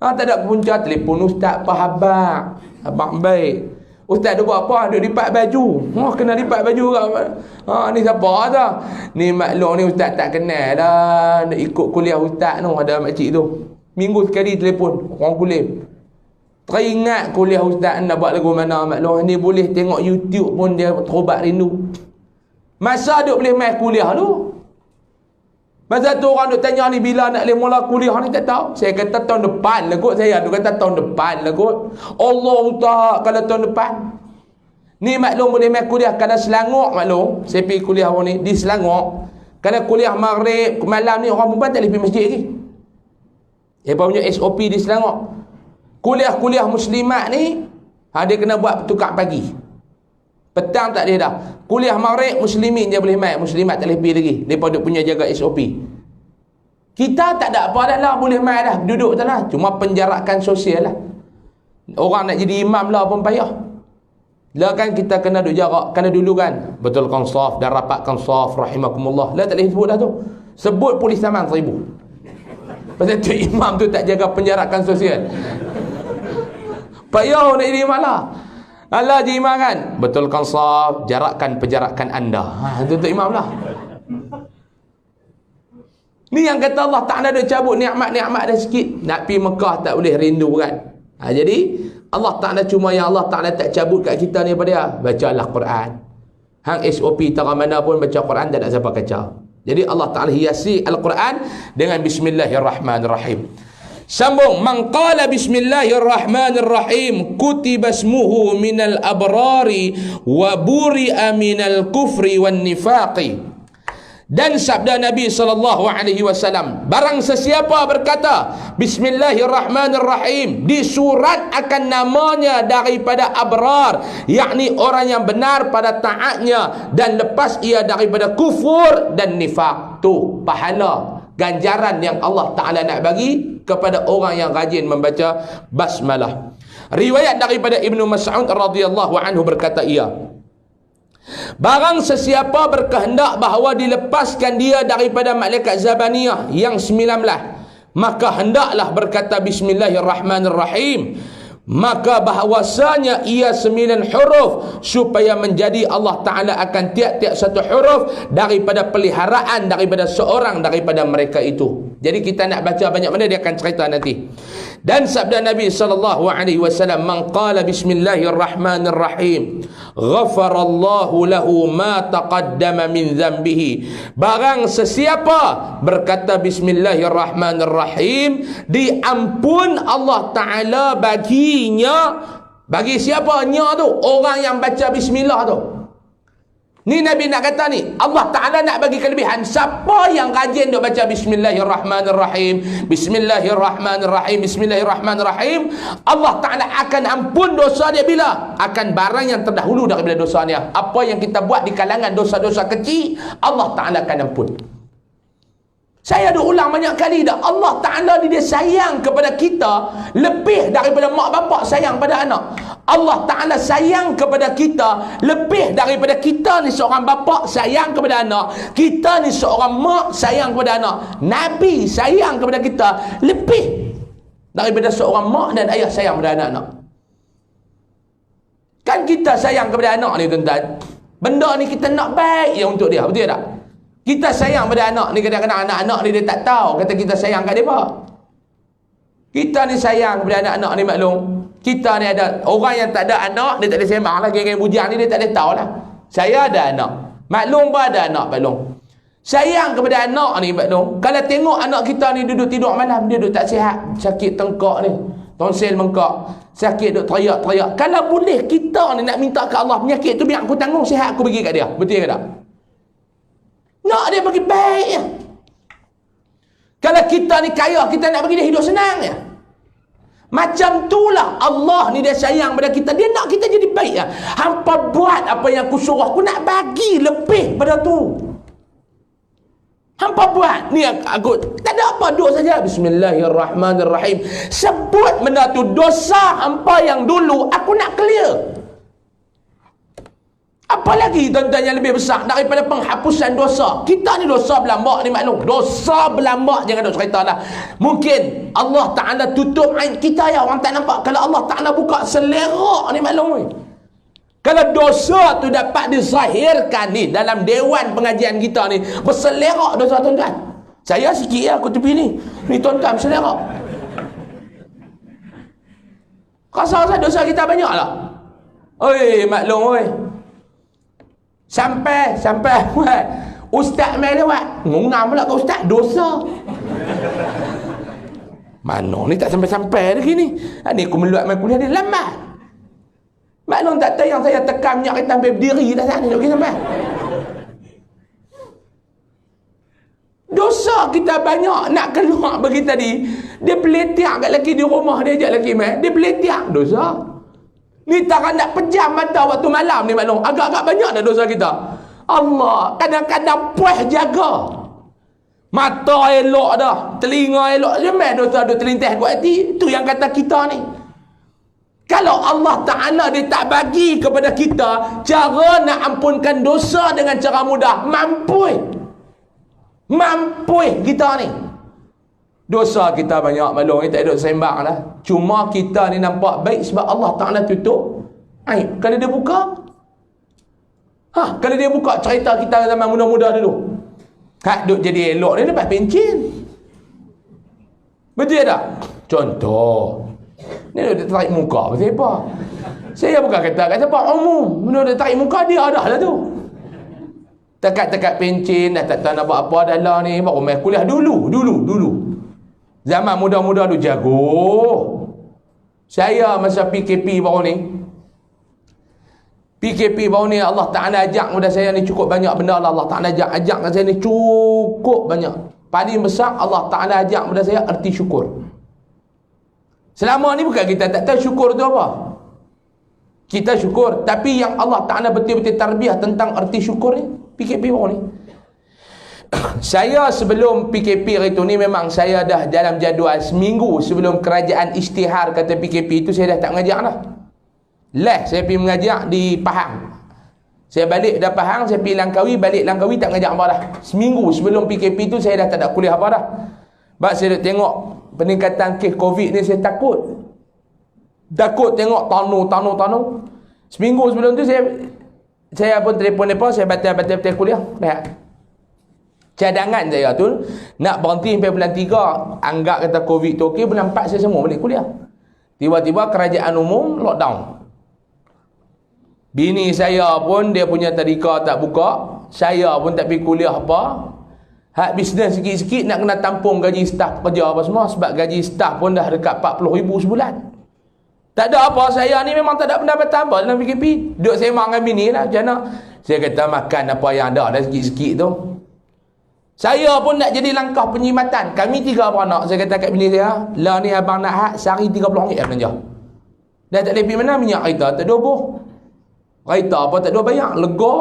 Tak ada punca telefon ustaz apa khabar? Abang baik. Ustaz dia buat apa? Dia lipat baju. Kena lipat baju kat. Ni siapa dah? Ni maklum ni ustaz tak kenal dah. Nak ikut kuliah ustaz tu. Ada makcik tu. Minggu sekali telefon. Orang kuliah. Teringat kuliah ustaz nak buat lagu mana maklum. Ni boleh tengok YouTube pun dia terubat rindu. Masa duk boleh main kuliah tu. Masa tu orang duk tanya ni bila nak boleh mula kuliah ni tak tahu. Saya kata tahun depan lah kot. Saya duk kata tahun depan lah kot. Allah tak kalau tahun depan. Ni maklum boleh main kuliah. Kalau Selangor maklum. Saya pergi kuliah orang ni di Selangor. Kalau kuliah maghrib malam ni orang perempuan tak boleh pergi masjid lagi. Dia punya SOP di Selangor. Kuliah-kuliah muslimat ni dia kena buat tukar pagi. Petang tak boleh dah. Kuliah maghrib muslimin je boleh main. Muslimat tak boleh pergi lagi. Mereka duk punya jaga SOP. Kita tak ada apa dah lah. Boleh main dah. Duduk sana. Cuma penjarakan sosial lah. Orang nak jadi imam lah pun payah. Lah kan kita kena duduk jarak. Kerana dulu kan betulkan saf dan rapatkan saf rahimakumullah. Lah tak boleh sebut dah tu. Sebut polis saman 1000. Pasal tu imam tu tak jaga penjarakan sosial. Payah nak jadi imam lah. Allah je imam kan. Betulkan saf, jarakkan penjarakan anda. Itu imam lah. Ni yang kata Allah Ta'ala dia cabut nikmat-nikmat dah sikit. Nak pergi Mekah tak boleh rindu kan. Jadi Allah Ta'ala cuma yang Allah Ta'ala tak cabut kat kita ni apa dia? Bacalah Quran. Hang SOP tara mana pun baca Quran tak ada siapa kacau. Jadi Allah Ta'ala hiasi Al-Quran dengan Bismillahirrahmanirrahim. Sambung, man qala bismillahirrahmanirrahim kutiba ismuhu minal abrari wa buri'a minal kufri wan nifaqi. Dan sabda Nabi SAW, barang sesiapa berkata Bismillahirrahmanirrahim, disurat akan namanya daripada abrar, yakni orang yang benar pada taatnya, dan lepas ia daripada kufur dan nifaq. Tu pahala ganjaran yang Allah Ta'ala nak bagi kepada orang yang rajin membaca basmalah. Riwayat daripada Ibnu Mas'ud radhiyallahu anhu berkata ia, barang sesiapa berkehendak bahawa dilepaskan dia daripada malaikat Zabaniyah yang 19, maka hendaklah berkata Bismillahirrahmanirrahim. Maka bahawasanya ia 9 huruf, supaya menjadi Allah Ta'ala akan tiap-tiap satu huruf daripada peliharaan daripada seorang daripada mereka itu. Jadi kita nak baca banyak mana dia akan cerita nanti. Dan sabda Nabi SAW, "Man qala bismillahirrahmanirrahim, ghafarallahu lahu ma taqaddama min dhanbihi." Barang sesiapa berkata bismillahirrahmanirrahim, diampun Allah Ta'ala baginya. Bagi siapa nya tu? Orang yang baca bismillah tu. Ni Nabi nak kata ni, Allah Ta'ala nak bagi kelebihan. Siapa yang rajin duk baca bismillahirrahmanirrahim, bismillahirrahmanirrahim, bismillahirrahmanirrahim, Allah Ta'ala akan ampun dosa dia bila? Akan barang yang terdahulu daripada dosa dia. Apa yang kita buat di kalangan dosa-dosa kecil, Allah Ta'ala akan ampun. Saya dah ulang banyak kali dah, Allah Ta'ala ni dia sayang kepada kita lebih daripada mak bapak sayang pada anak. Allah Ta'ala sayang kepada kita lebih daripada kita ni seorang bapa sayang kepada anak, kita ni seorang mak sayang kepada anak. Nabi sayang kepada kita lebih daripada seorang mak dan ayah sayang kepada anak-anak. Kan kita sayang kepada anak ni tuan-tuan, benda ni kita nak baik je untuk dia, betul tak? Kita sayang pada anak ni, kadang-kadang anak-anak ni dia tak tahu kata kita sayang kat dia apa. Kita ni sayang kepada anak-anak ni, maklum. Kita ni ada orang yang tak ada anak, dia tak ada sembang lah, geng-geng bujang ni dia tak ada tahu lah. Saya ada anak, maklum pun ada anak, maklum. Sayang kepada anak ni, maklum. Kalau tengok anak kita ni duduk tidur malam, dia duduk tak sihat, sakit tengkok ni, tonsil bengkak, sakit duduk teriak-teriak. Kalau boleh kita ni nak minta ke Allah, penyakit tu biar aku tanggung, sihat aku bagi kat dia, betul ke tak? Nak dia bagi baik ya. Kalau kita ni kaya, kita nak bagi dia hidup senang ya. Macam itulah Allah ni dia sayang pada kita, dia nak kita jadi baik ya. Hampa buat apa yang aku suruh, aku nak bagi lebih pada tu. Hampa buat ni, aku tak ada apa, duduk saja bismillahirrahmanirrahim, sebut benda tu, dosa hampa yang dulu aku nak clear. Apa lagi tuan-tuan yang lebih besar daripada penghapusan dosa? Kita ni dosa belambak ni, maklum. Dosa belambak jangan duk cerita lah. Mungkin Allah Ta'ala tutup aib kita ya, orang tak nampak. Kalau Allah Ta'ala buka selera ni, maklum. Kalau dosa tu dapat dizahirkan ni dalam dewan pengajian kita ni, berselera dosa tuan-tuan. Saya sikit ya aku tepi ni. Ni tuan-tuan berselera. Rasa-rasa dosa kita banyak lah. Oi, maklum oi. Sampai ustaz mai lewat, ngam pula ke ustaz, dosa. Mana ni tak sampai-sampai lagi ni. Ni aku meluat mai kuliah dia lambat. Maklum tak tahu yang saya tekan minyak kita sampai berdiri dah sana nak sampai. Dosa kita banyak, nak keluar bagi tadi. Dia peletiak kat lelaki di rumah, dia ajak lelaki mai, dia peletiak, dosa. Ni tak nak pejam mata waktu malam ni, maklum. Agak-agak banyak dah dosa kita. Allah kadang-kadang puas jaga. Mata elok dah, telinga elok, jangan dosa duk terlintas kat hati. Itu yang kata kita ni. Kalau Allah Ta'ala dia tak bagi kepada kita cara nak ampunkan dosa dengan cara mudah, mampu kita ni. Dosa kita banyak, maklum, tak ada sembang lah. Cuma kita ni nampak baik sebab Allah Ta'ala tutup aib. Kalau dia buka, kalau dia buka cerita kita zaman muda-muda dulu, hak duk jadi elok ni lepas pencin, betul tak? Contoh ni duk tarik muka, betul apa? Saya bukan kata kat siapa, umum benda duk tarik muka dia dah lah tu. Tekat-tekat pencin, dah tak tahu nak buat apa dah lah ni, baru main kuliah dulu. Zaman muda-muda tu jago. Saya masa PKP baru ni, Allah Ta'ala ajak kepada saya ni cukup banyak benda lah. Allah Ta'ala ajak kepada saya ni cukup banyak. Paling besar Allah Ta'ala ajak kepada saya erti syukur. Selama ni bukan kita tak tahu syukur tu apa. Kita syukur, tapi yang Allah Ta'ala betul-betul tarbiyah tentang erti syukur ni, PKP baru ni. Saya sebelum PKP itu ni memang saya dah dalam jadual seminggu sebelum kerajaan isytihar kata PKP itu saya dah tak mengajar dah. Saya pergi mengajar di Pahang. Saya balik dah Pahang, saya pergi Langkawi, balik Langkawi tak mengajar apa dah. Seminggu sebelum PKP itu saya dah tak ada kuliah apa dah. Sebab saya dah tengok peningkatan kes COVID ni, saya takut tengok tanu. Seminggu sebelum tu saya pun telefon mereka, saya batal kuliah dah. Cadangan saya tu nak berhenti sampai bulan 3. Anggap kata COVID tu okey, bulan 4 saya semua balik kuliah. Tiba-tiba kerajaan umum lockdown. Bini saya pun dia punya tadika tak buka, saya pun tak pergi kuliah apa. Hak bisnes sikit-sikit nak kena tampung gaji staf pekerja apa semua, sebab gaji staf pun dah dekat 40,000 sebulan. Tak ada apa, saya ni memang tak ada pendapatan apa dalam PKP. Duduk sembang dengan bini lah, macam mana? Saya kata makan apa yang ada dah sikit-sikit tu. Saya pun nak jadi langkah penyimatan. Kami 3 beranak. Saya kata kat bini saya, lah ni abang nak hak sehari RM30 belanja. Dah tak boleh pergi mana, minyak kereta tak ada boh. Kereta apa tak ada bayar, lega.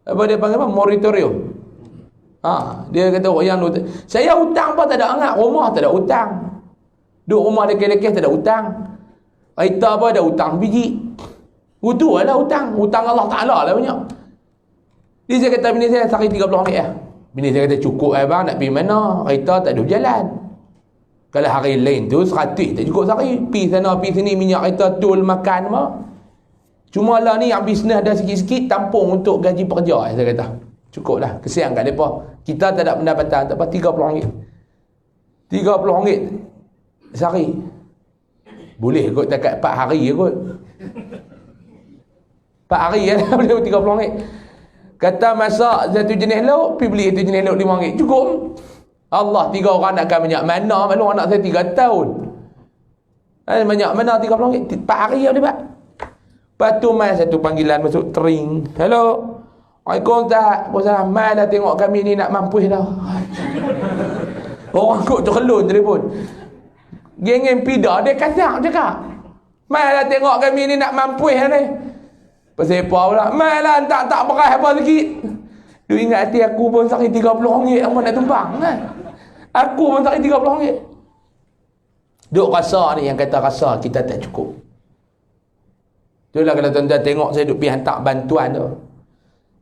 Apa dia panggil apa? Moratorium. Dia kata oh yang tu. Saya hutang apa tak ada angat, rumah tak ada hutang. Duk rumah dekeh-dekeh tak ada hutang. Kereta apa ada hutang biji. Itu lah hutang. Hutang Allah Ta'ala lah banyak. Dia saya kata bini saya sehari RM30 lah. Bini saya kata cukup abang nak pergi mana? Kereta tak ada jalan. Kalau hari lain tu 100 tak cukup sehari. Pergi sana pergi sini minyak kereta tol makan apa. Cuma lah ni yang bisnes dah sikit-sikit tampung untuk gaji pekerja. Saya kata cukup lah. Kesian kat mereka. Kita tak ada pendapatan. Tak apa RM30. RM30 sehari. Boleh kot dekat 4 hari kot. 4 hari lah boleh RM30. Kata masak satu jenis lauk, pergi beli satu jenis lauk RM5. Cukup. Allah 3 orang nak makan banyak mana, maklum anak saya 3 tahun. Banyak mana RM30? 4 hari dia dapat. Lepas tu mai satu panggilan masuk tering. Hello. Waalaikumsalam Ustaz. Waalaikumsalam. Mai dah tengok kami ni nak mampus dah. Orang kot terkelun telefon. Geng pida dia kasar cakap. Mai dah tengok kami ni nak mampus dah ni. Pasal apa pula? Mai lah tak beras apa sikit. Dia ingat hati aku pun sehari RM30 apa nak tumpang kan? Aku pun sehari RM30. Duk rasa ni, yang kata rasa kita tak cukup. Itulah kalau tuan-tuan tengok saya duk pergi hantar bantuan tu.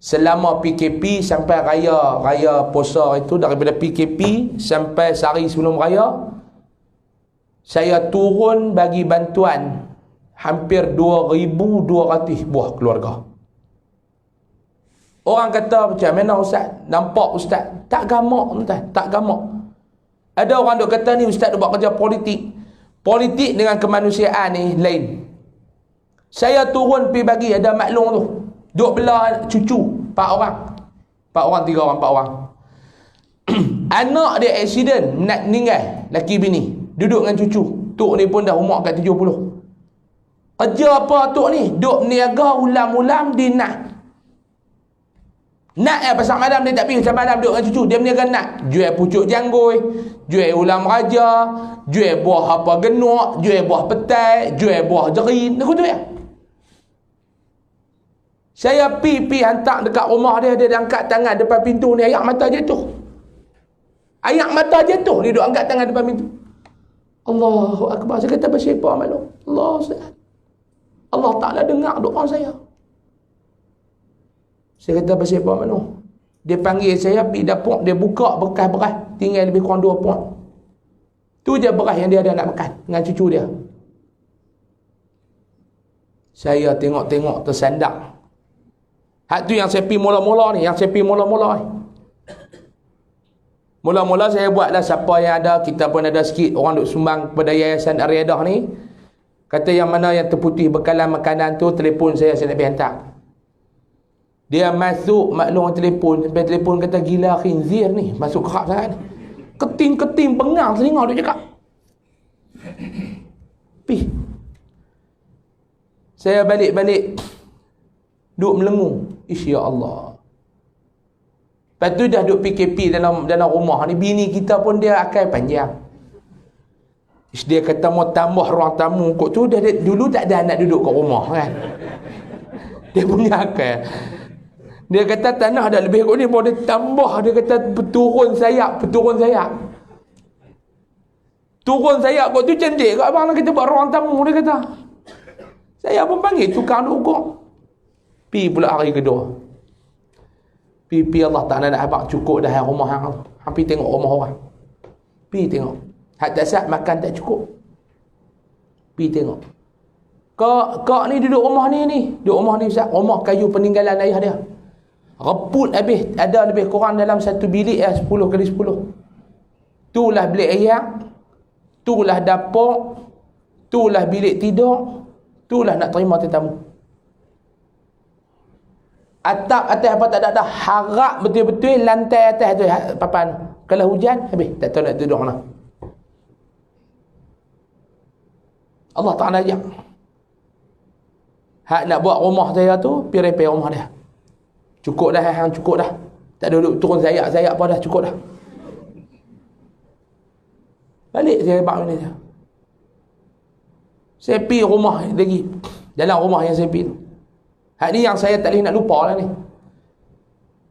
Selama PKP sampai raya puasa itu, daripada PKP sampai sehari sebelum raya, saya turun bagi bantuan hampir 2,200 buah keluarga. Orang kata macam mana Ustaz? Nampak Ustaz? Tak gamak tuan, tak gamak. Ada orang duk kata ni Ustaz duk buat kerja politik. Politik dengan kemanusiaan ni lain. Saya turun pergi bagi, ada maklum tu. Duk belah cucu 4 orang. 4 orang, 3 orang, 4 orang. Anak dia accident, nak meninggal, laki bini. Duduk dengan cucu. Tok ni pun dah umur kat 70. Kerja apa tok ni? Duk niaga ulam-ulam di nak. Nak pasal malam dia tak pergi, pasal malam duduk dengan cucu. Dia berniaga nak. Jual pucuk janggui, jual ulam raja, jual buah apa genuk, jual buah petai, jual buah jerin. Aku tu ya. Saya pi hantar dekat rumah dia, dia angkat tangan depan pintu ni, air mata jatuh. Air mata jatuh, dia duduk angkat tangan depan pintu. Allahu Akbar. Saya kata pasal apa malu? Allah Ustaz. Allah Ta'ala dengar doa saya. Saya kata pasal apa malu? Dia panggil saya pergi dapur, dia buka bekas-bekas, tinggal lebih kurang 2 pot. Tu je beras yang dia ada nak makan dengan cucu dia. Saya tengok-tengok tersandak. Hak tu yang saya pergi mula-mula ni, Mula-mula saya buatlah siapa yang ada, kita pun ada sikit orang duk sumbang kepada Yayasan Ar-Riadah ni. Kata yang mana yang terputih bekalan makanan tu, telefon saya nak pergi hantar. Dia masuk maklum telefon, sampai telefon kata gila khinzir ni, masuk kerap sangat ni. Keting-keting pengang telinga dia cakap. Pi. Saya balik-balik duk melengung. Ya Allah. Lepas tu dah duk PKP dalam rumah ni, bini kita pun dia akal panjang. Dia kata mau tambah ruang tamu kot tu, dulu tak ada anak duduk kat rumah kan. Dia punya akal. Dia kata tanah ada lebih kot ni, mau dia tambah, dia kata turun sayap. Turun sayap kot tu cantik kat abang, kita buat ruang tamu, dia kata. Saya pun panggil tukang ukur. Pi pula hari kedua. Pi Allah Ta'ala nak abang cukup dah rumah hang. Hampir tengok rumah orang. Pi tengok. Hak tak sat makan tak cukup. Pi tengok. Kak ni duduk rumah ni. Duduk rumah ni Ustaz. Rumah kayu peninggalan ayah dia. Reput habis, ada lebih kurang dalam satu bilik 10 kali 10. Itulah bilik air, itulah dapur, itulah bilik tidur, itulah nak terima tetamu. Atap atas apa tak ada, harap betul-betul lantai atas tu papan. Kalau hujan habis tak tahu nak tidur mana. Allah Ta'ala ajak. Hak nak buat rumah saya tu, pergi repair rumah dia. Cukup dah, hang cukup dah. Tak ada duduk turun sayap-sayap apa dah, cukup dah. Balik saya bak ni dia. Saya pergi rumah lagi. Dalam rumah yang saya pergi tu. Hak ni yang saya tak boleh nak lupa lah ni.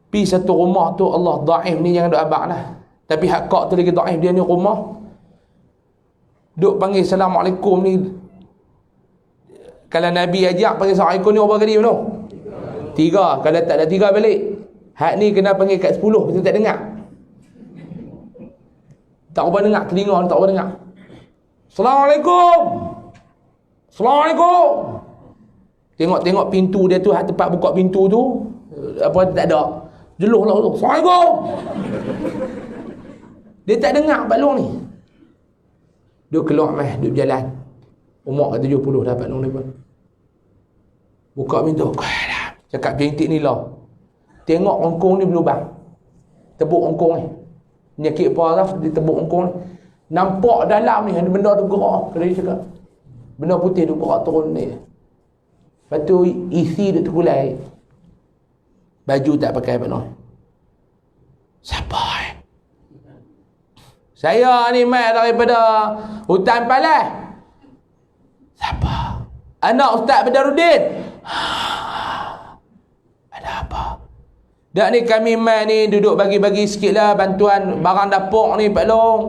Pergi satu rumah tu, Allah daif ni jangan duk abang lah. Tapi hak kak tu lagi daif. Dia ni rumah duk panggil Assalamualaikum ni. Kalau Nabi ajak panggil Assalamualaikum ni berapa kali belum? 3. Kalau tak ada 3 balik. Hak ni kena panggil kat 10. Betul tak dengar. Tak ubah dengar. Telinga tak ubah dengar. Assalamualaikum. Assalamualaikum. Tengok pintu dia tu, tempat buka pintu tu apa tak ada. Jeluh lah tu. Assalamualaikum. Dia tak dengar Pak Long ni. Dia keluar meh, duduk berjalan. Umur ke 70 dah Pak Long ni pun. Buka pintu. Cakap pintik ni lah. Tengok ongkong ni berlubang. Tebuk ongkong ni. Nyakit apa lah, dia tebuk ongkong ni. Nampak dalam ni, ada benda tu gerak. Kalau dia cakap. Benda putih tu gerak turun ni. Lepas tu isi dia terkulai. Baju tak pakai Pak Long. Siapa Saya ni mai daripada hutan Palas. Siapa? Anak Ustaz Badaruddin. Ada apa? Dak ni kami mai ni duduk bagi-bagi sikitlah bantuan barang dapur ni Pak Long.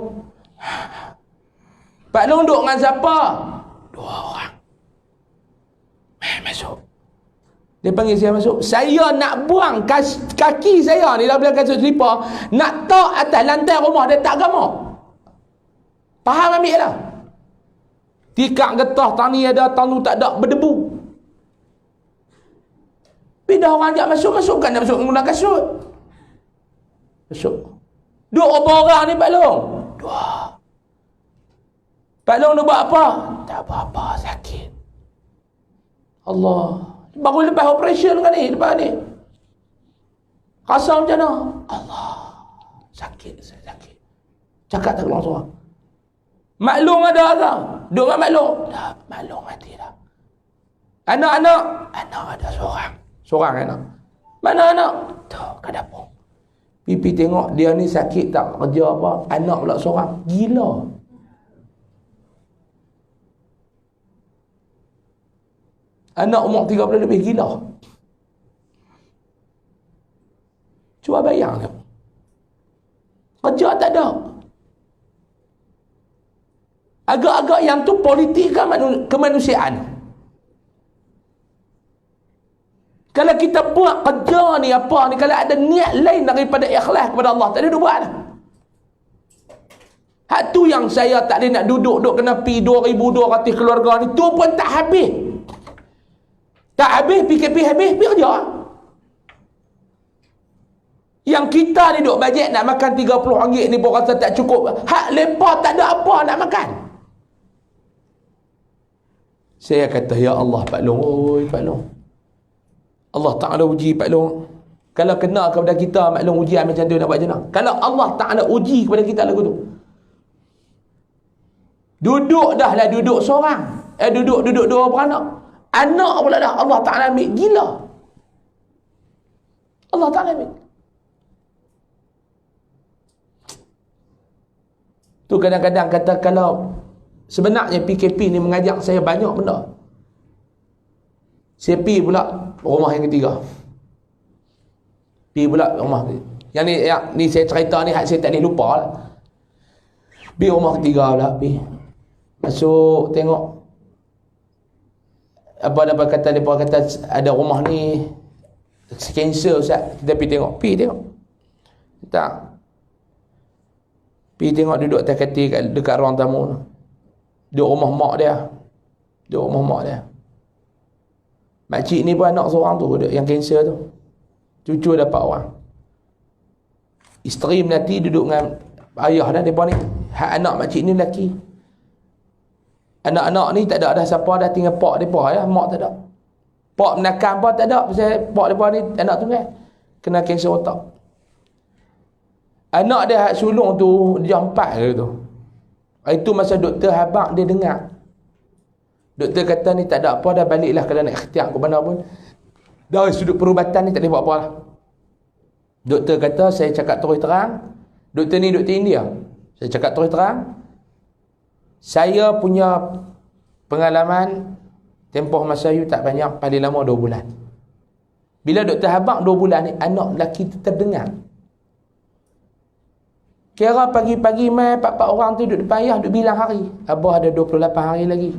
Pak Long duduk dengan siapa? 2 orang. Mai masuk. Dia panggil saya masuk. Saya nak buang kaki saya ni dalam kasut selipar. Nak tak atas lantai rumah dia tak agama. Faham ambil lah. Tikak getah tani ada, tanu tak ada, berdebu. Bila orang ajak masuk, kan dia masuk menggunakan kasut. Masuk. 2 orang ni Pak Long. 2. Pak Long dia buat apa? Tak apa-apa, sakit. Allah. Baru lepas operation kan ni, lepas ni. Rasa macam mana? Allah. Sakit, saya sakit. Cakap tak keluar suara. Maklum ada tak? Duduk dengan maklum? Tak, maklum mati dah. Anak-anak? Anak ada seorang. Seorang anak. Mana anak? Tu, kat dapur. Pipi tengok dia ni sakit tak kerja apa. Anak pula seorang. Gila. Anak umur 30 lebih, gila. Cuba bayang tu. Kerja tak ada. Agak-agak yang tu politik kemanusiaan. Kalau kita buat kerja ni apa ni, kalau ada niat lain daripada ikhlas kepada Allah, tak ada duk buat lah. Hak tu yang saya tak ada nak duduk kena pi 2,200 keluarga ni, tu pun tak habis. Tak habis, PKP habis, pergi kerja. Yang kita ni duk bajet nak makan RM30 ni pun rasa tak cukup. Hak lepas tak ada apa nak makan. Saya kata, ya Allah Pak Long, oi Pak Long. Allah Ta'ala uji Pak Long. Kalau kena kepada kita Pak Long ujian macam tu nak buat macam mana? Kalau Allah Ta'ala uji kepada kita lagu tu. Duduk dah lah, duduk seorang. Duduk 2 beranak. Anak pula dah Allah Ta'ala ambil, gila. Allah Ta'ala ambil. Tu kadang-kadang kata kalau sebenarnya PKP ni mengajak saya banyak benda. Saya pergi pula rumah yang ketiga. Pergi pula rumah yang ni saya cerita ni hak saya tak boleh lupa lah. Pergi rumah ketiga pula, pergi. Masuk tengok apa kata depa kata ada rumah ni kanser Ustaz. Kita pergi tengok. Tak. Pergi tengok duduk atas katil dekat ruang tamu. Duduk rumah mak dia. Makcik ni pun anak seorang tu yang kanser tu. Cucu dapat orang. Isteri melati duduk dengan ayah dah mereka ni. Hak anak makcik ni lelaki. Anak-anak ni tak ada siapa dah tinggal pak mereka ya. Mak tak ada. Pak menakan apa tak ada. Pasal pak mereka ni anak tunggal. Kena kanser otak. Anak dia hak sulung tu dia 4 ke tu. Itu masa doktor habaq dia dengar. Doktor kata ni tak ada apa dah, baliklah kalau nak ikhtiar ke mana pun. Dari sudut perubatan ni tak boleh buat apa lah. Doktor kata saya cakap terus terang. Doktor ni doktor India. Saya cakap terus terang. Saya punya pengalaman tempoh masa you tak banyak, paling lama 2 bulan. Bila doktor habaq 2 bulan ni, anak lelaki tu terdengar. Kira pagi-pagi mai 4 orang tu duduk depan ayah, duduk bilang hari. Abah ada 28 hari lagi.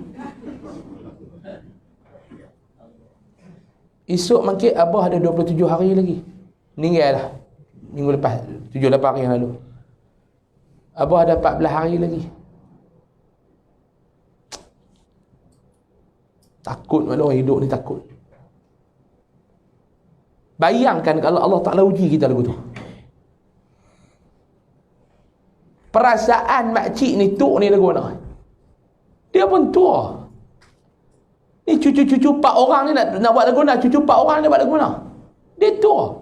Esok makin abah ada 27 hari lagi. Meninggal lah. Minggu lepas, 7-8 hari yang lalu. Abah ada 14 hari lagi. Takut malah orang hidup ni, takut. Bayangkan kalau Allah Ta'ala uji kita lagu tu. Perasaan makcik ni tok ni lagu mana? Dia pun tua. Ni cucu-cucu 4 orang ni nak buat lagu mana? Cucu 4 orang ni buat lagu mana? Dia tua.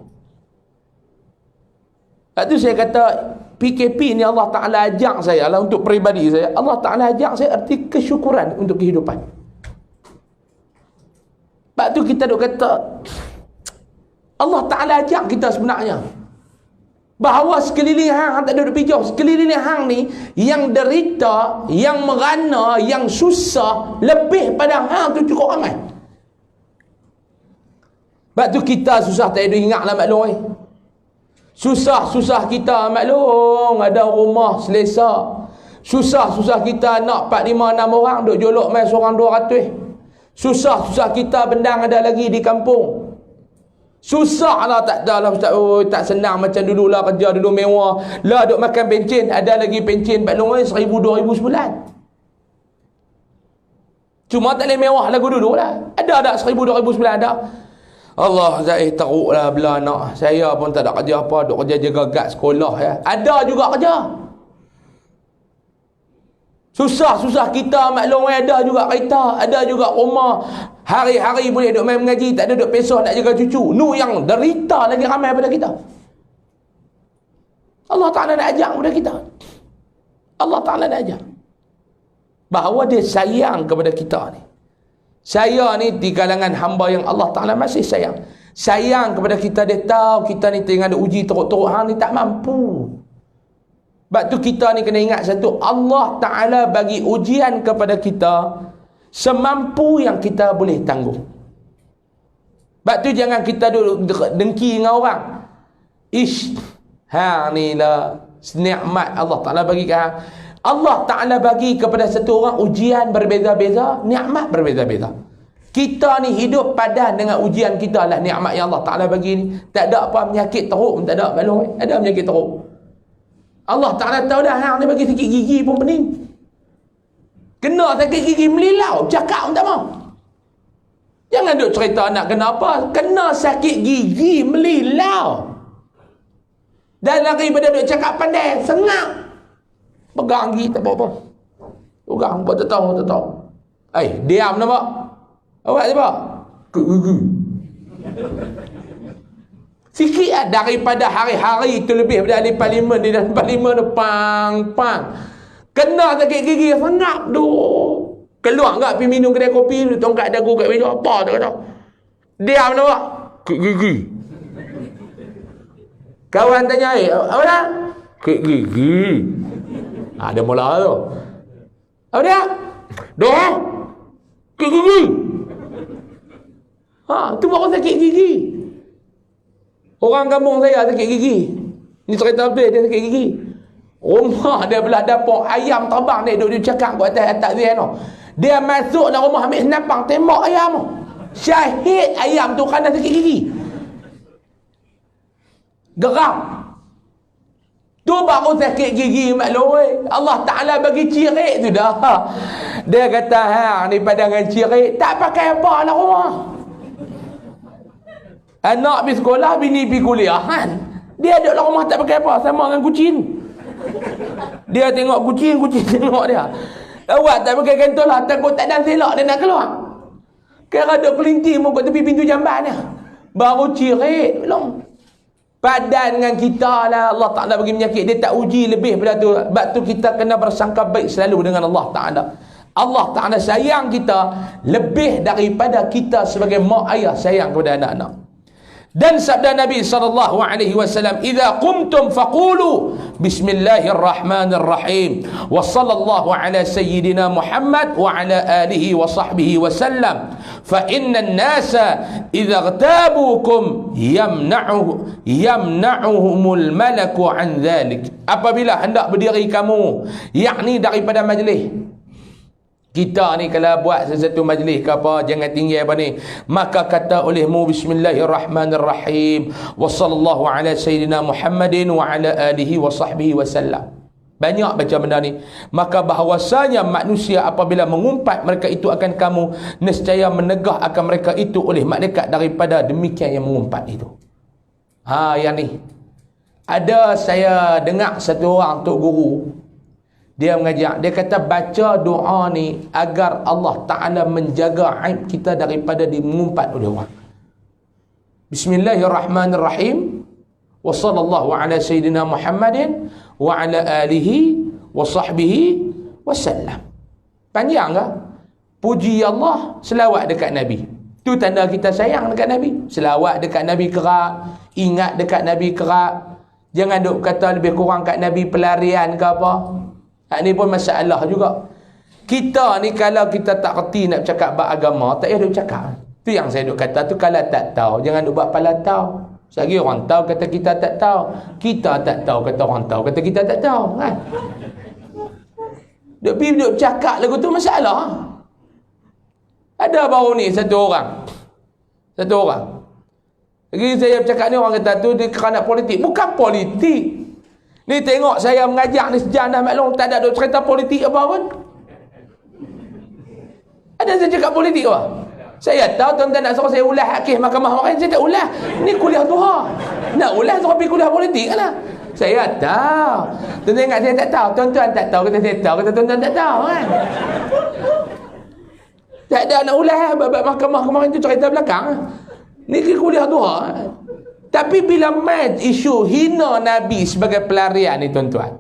Lepas tu saya kata PKP ni Allah Ta'ala ajak saya lah untuk peribadi saya. Allah Ta'ala ajak saya arti kesyukuran untuk kehidupan. Lepas tu kita duk kata Allah Ta'ala ajak kita sebenarnya bahawa sekeliling hang tak ada duk pijau. Sekeliling hang ni yang derita, yang merana, yang susah lebih pada hang tu cukup ramai. Sebab tu kita susah tak ada ingat lah maklum eh. Susah-susah kita maklum ada rumah selesa. Susah-susah kita nak 4, 5, 6 orang duk jolok mai seorang 200. Susah-susah kita bendang ada lagi di kampung. Susah lah, tak ada lah ustaz. Oh, tak senang macam dulu lah, kerja dulu mewah lah, duk makan pencen, ada lagi pencen baklong 1,000 2,000 sebulan. Cuma tak boleh mewah lagu dulu lah. Ada tak 1,000 2,000 sebulan? Ada. Allah Zahir teruk lah bila anak saya pun tak ada kerja apa, duk kerja jaga gad sekolah ya. Ada juga kerja. Susah-susah kita maklum ada juga kereta, ada juga rumah. Hari-hari boleh duk main mengaji, tak ada duk pesah nak jaga cucu. Nu yang derita lagi ramai pada kita. Allah Ta'ala nak ajak kepada kita. Allah Ta'ala nak ajak. Bahawa dia sayang kepada kita ni. Saya ni di kalangan hamba yang Allah Ta'ala masih sayang. Sayang kepada kita, dia tahu kita ni tengah ada uji teruk-teruk, hang ni tak mampu. Sebab tu kita ni kena ingat satu, Allah Ta'ala bagi ujian kepada kita semampu yang kita boleh tanggung. Sebab tu jangan kita duduk dengki dengan orang. Ish, hang ni lah nikmat Allah Ta'ala bagi ke hang. Allah Ta'ala bagi kepada satu orang ujian berbeza-beza, nikmat berbeza-beza. Kita ni hidup padan dengan ujian kita lah, nikmat yang Allah Ta'ala bagi ni. Tak ada apa penyakit teruk, tak ada balong, ada penyakit teruk. Allah Ta'ala tahu dah, hang ni bagi sakit gigi pun pening. Kena sakit gigi melilau, cakap pun tak mau. Jangan duk cerita nak kena apa, kena sakit gigi melilau. Dan lagi pada duk cakap pandai, sengak. Pegang gigi tak apa-apa. Pegang, buat tak tahu. Diam nampak. Awak siapa? Gigi. Sikit lah daripada hari-hari itu lebih pada ahli parlimen. Di dalam parlimen tu pang. Kena sakit gigi, sengap tu. Keluar enggak pergi minum kedai kopi, tongkat dagu kat meja, apa tak kata. Diam nampak. Gigi. Kawan tanya, apa dah? Gigi. Dia mula tu. Apa dia? Doa. Gigi. Tu baru sakit gigi. Orang kampung saya sakit gigi. Ni cerita betul, dia sakit gigi. Rumah dia belah dapur, ayam terbang ni duduk cakap kat atas dia tu. Dia masuk dalam rumah ambil senapang tembak ayam tu. Syahid ayam tu kerana sakit gigi. Geram. Tu baru sakit gigi maklum. Allah Ta'ala bagi cirit tu dah. Dia kata hang ni padangan cirit, tak pakai apa lah rumah. Anak pergi sekolah, bini pergi kuliah kan. Dia duduk dalam rumah tak pakai apa, sama dengan kucing. Dia tengok kucing, kucing tengok dia. Awak tak pakai kantol lah, takut tak ada selok dia nak keluar. Kira duduk kelinci muka tepi pintu jamban dia. Baru cirit belum. Padan dengan kita lah, Allah Ta'ala bagi penyakit. Dia tak uji lebih pada tu. Sebab tu kita kena bersangka baik selalu dengan Allah Ta'ala. Allah Ta'ala sayang kita lebih daripada kita sebagai mak ayah sayang kepada anak-anak. Dan sabda Nabi SAW, "Idza qumtum faqulu bismillahirrahmanirrahim wa sallallahu ala sayyidina Muhammad wa ala alihi wa sahbihi wa sallam fa inna an-nasa idza ghtabukum yamna'uhumul malaku an dhalik." Apabila hendak berdiri kamu, yakni daripada majlis kita ni, kalau buat sesuatu majlis ke apa, jangan tinggi apa ni, maka kata olehmu bismillahirrahmanirrahim wa sallallahu ala sayyidina Muhammadin wa ala alihi wa sahbihi wa sallam. Banyak baca benda ni. Maka bahawasanya manusia apabila mengumpat, mereka itu akan kamu nescaya menegah akan mereka itu oleh malaikat daripada demikian yang mengumpat itu. Yang ni ada, saya dengar satu orang tok guru, dia mengajak, dia kata baca doa ni agar Allah Ta'ala menjaga aib kita daripada mengumpat oleh orang. Bismillahirrahmanirrahim wa sallallahu ala sayyidina Muhammadin wa ala alihi wa sahbihi wa sallam. Panjang ke? Puji Allah, selawat dekat Nabi. Tu tanda kita sayang dekat Nabi. Selawat dekat Nabi kerak, ingat dekat Nabi kerak. Jangan duk kata lebih kurang kat Nabi pelarian ke apa. Ini pun masalah juga. Kita ni kalau kita tak kerti nak cakap bab agama, tak payah duk cakap. Tu yang saya duk kata tu, kalau tak tahu jangan duk buat pala tahu. Selagi orang tahu kata kita tak tahu, kita tak tahu kata orang tahu kata kita tak tahu kan. Duk pergi duk cakap lagu tu masalah. Ada baru ni satu orang lagi saya bercakap ni, orang kata tu dia kerana politik. Bukan politik. Ni tengok saya mengajar ni sejarah maklum, tak ada cerita politik apa pun. Ada saya cakap politik apa? Saya tahu tuan-tuan nak suruh saya ulas hakis mahkamah orang, saya tak ulas. Ni kuliah duha. Nak ulas suruh pergi kuliah politik kan lah. Saya tahu. Tuan-tuan ingat saya tak tahu. Tuan-tuan tak tahu kata saya tahu, kata tuan-tuan tak tahu kan. Tak ada nak ulas bab mahkamah kemarin tu cerita belakang. Ni kuliah duha. Tapi bila main isu hina Nabi sebagai pelarian ni tuan-tuan,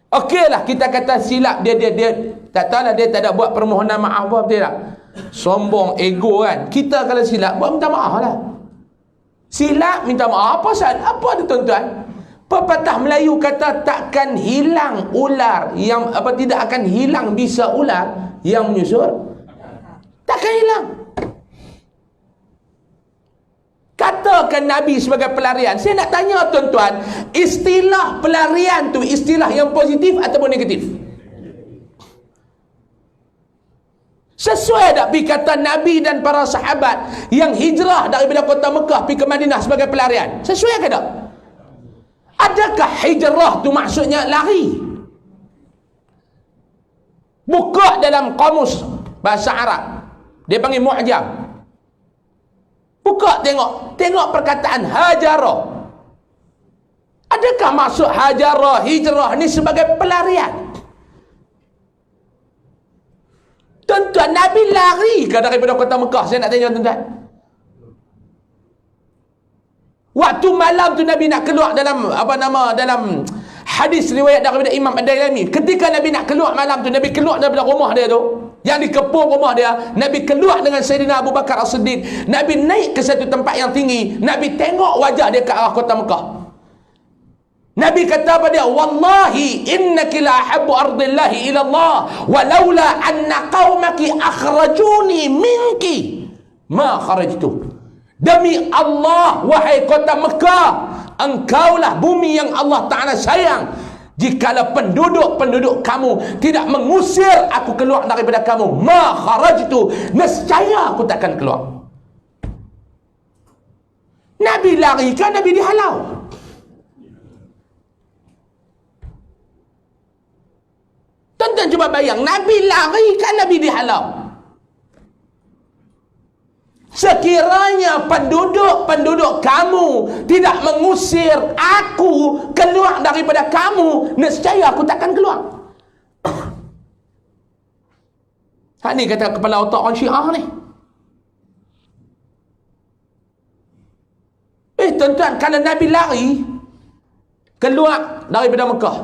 okeylah kita kata silap dia tak tahulah, dia tak ada buat permohonan maaf apa dia tak. Sombong, ego kan. Kita kalau silap buat minta maaf lah. Silap minta maaf apa sal? Apa ada tuan-tuan? Pepatah Melayu kata takkan hilang ular yang tidak akan hilang bisa ular yang menyusur. Takkan hilang. Katakan Nabi sebagai pelarian. Saya nak tanya tuan-tuan, istilah pelarian tu istilah yang positif ataupun negatif? Sesuai tak pergi kata Nabi dan para sahabat yang hijrah daripada kota Mekah pergi ke Madinah sebagai pelarian? Sesuai ke tak? Adakah hijrah tu maksudnya lari? Buka dalam kamus bahasa Arab, dia panggil mu'jam. Buka tengok perkataan hajara. Adakah maksud hajara, hijrah ni sebagai pelarian? Tuan-tuan, Nabi lari ke daripada kota Mekah? Saya nak tanya tuan-tuan. Waktu malam tu Nabi nak keluar dalam dalam hadis riwayat daripada Imam Ad-Dailami. Ketika Nabi nak keluar malam tu, Nabi keluar daripada rumah dia tu, yang dikepung rumah dia, Nabi keluar dengan Sayyidina Abu Bakar As-Siddiq. Nabi naik ke satu tempat yang tinggi. Nabi tengok wajah dia ke arah kota Mekah. Nabi kata pada dia, wallahi innaki la ahabbu ardillahi ila Allah walaula anna qaumaki akhrajuni minki ma kharajtu. Demi Allah, wahai kota Mekah, engkaulah bumi yang Allah Ta'ala sayang. Jikalau penduduk kamu tidak mengusir aku keluar daripada kamu, ma kharajtu, nescaya aku takkan keluar. Nabi lari kan Nabi dihalau? Tuan-tuan cuba bayang, Nabi lari kan Nabi dihalau? Sekiranya penduduk kamu tidak mengusir aku keluar daripada kamu, nescaya aku takkan keluar. Ni kata kepala otak orang Syiah ni. Tuan-tuan, kalau Nabi lari keluar daripada Mekah,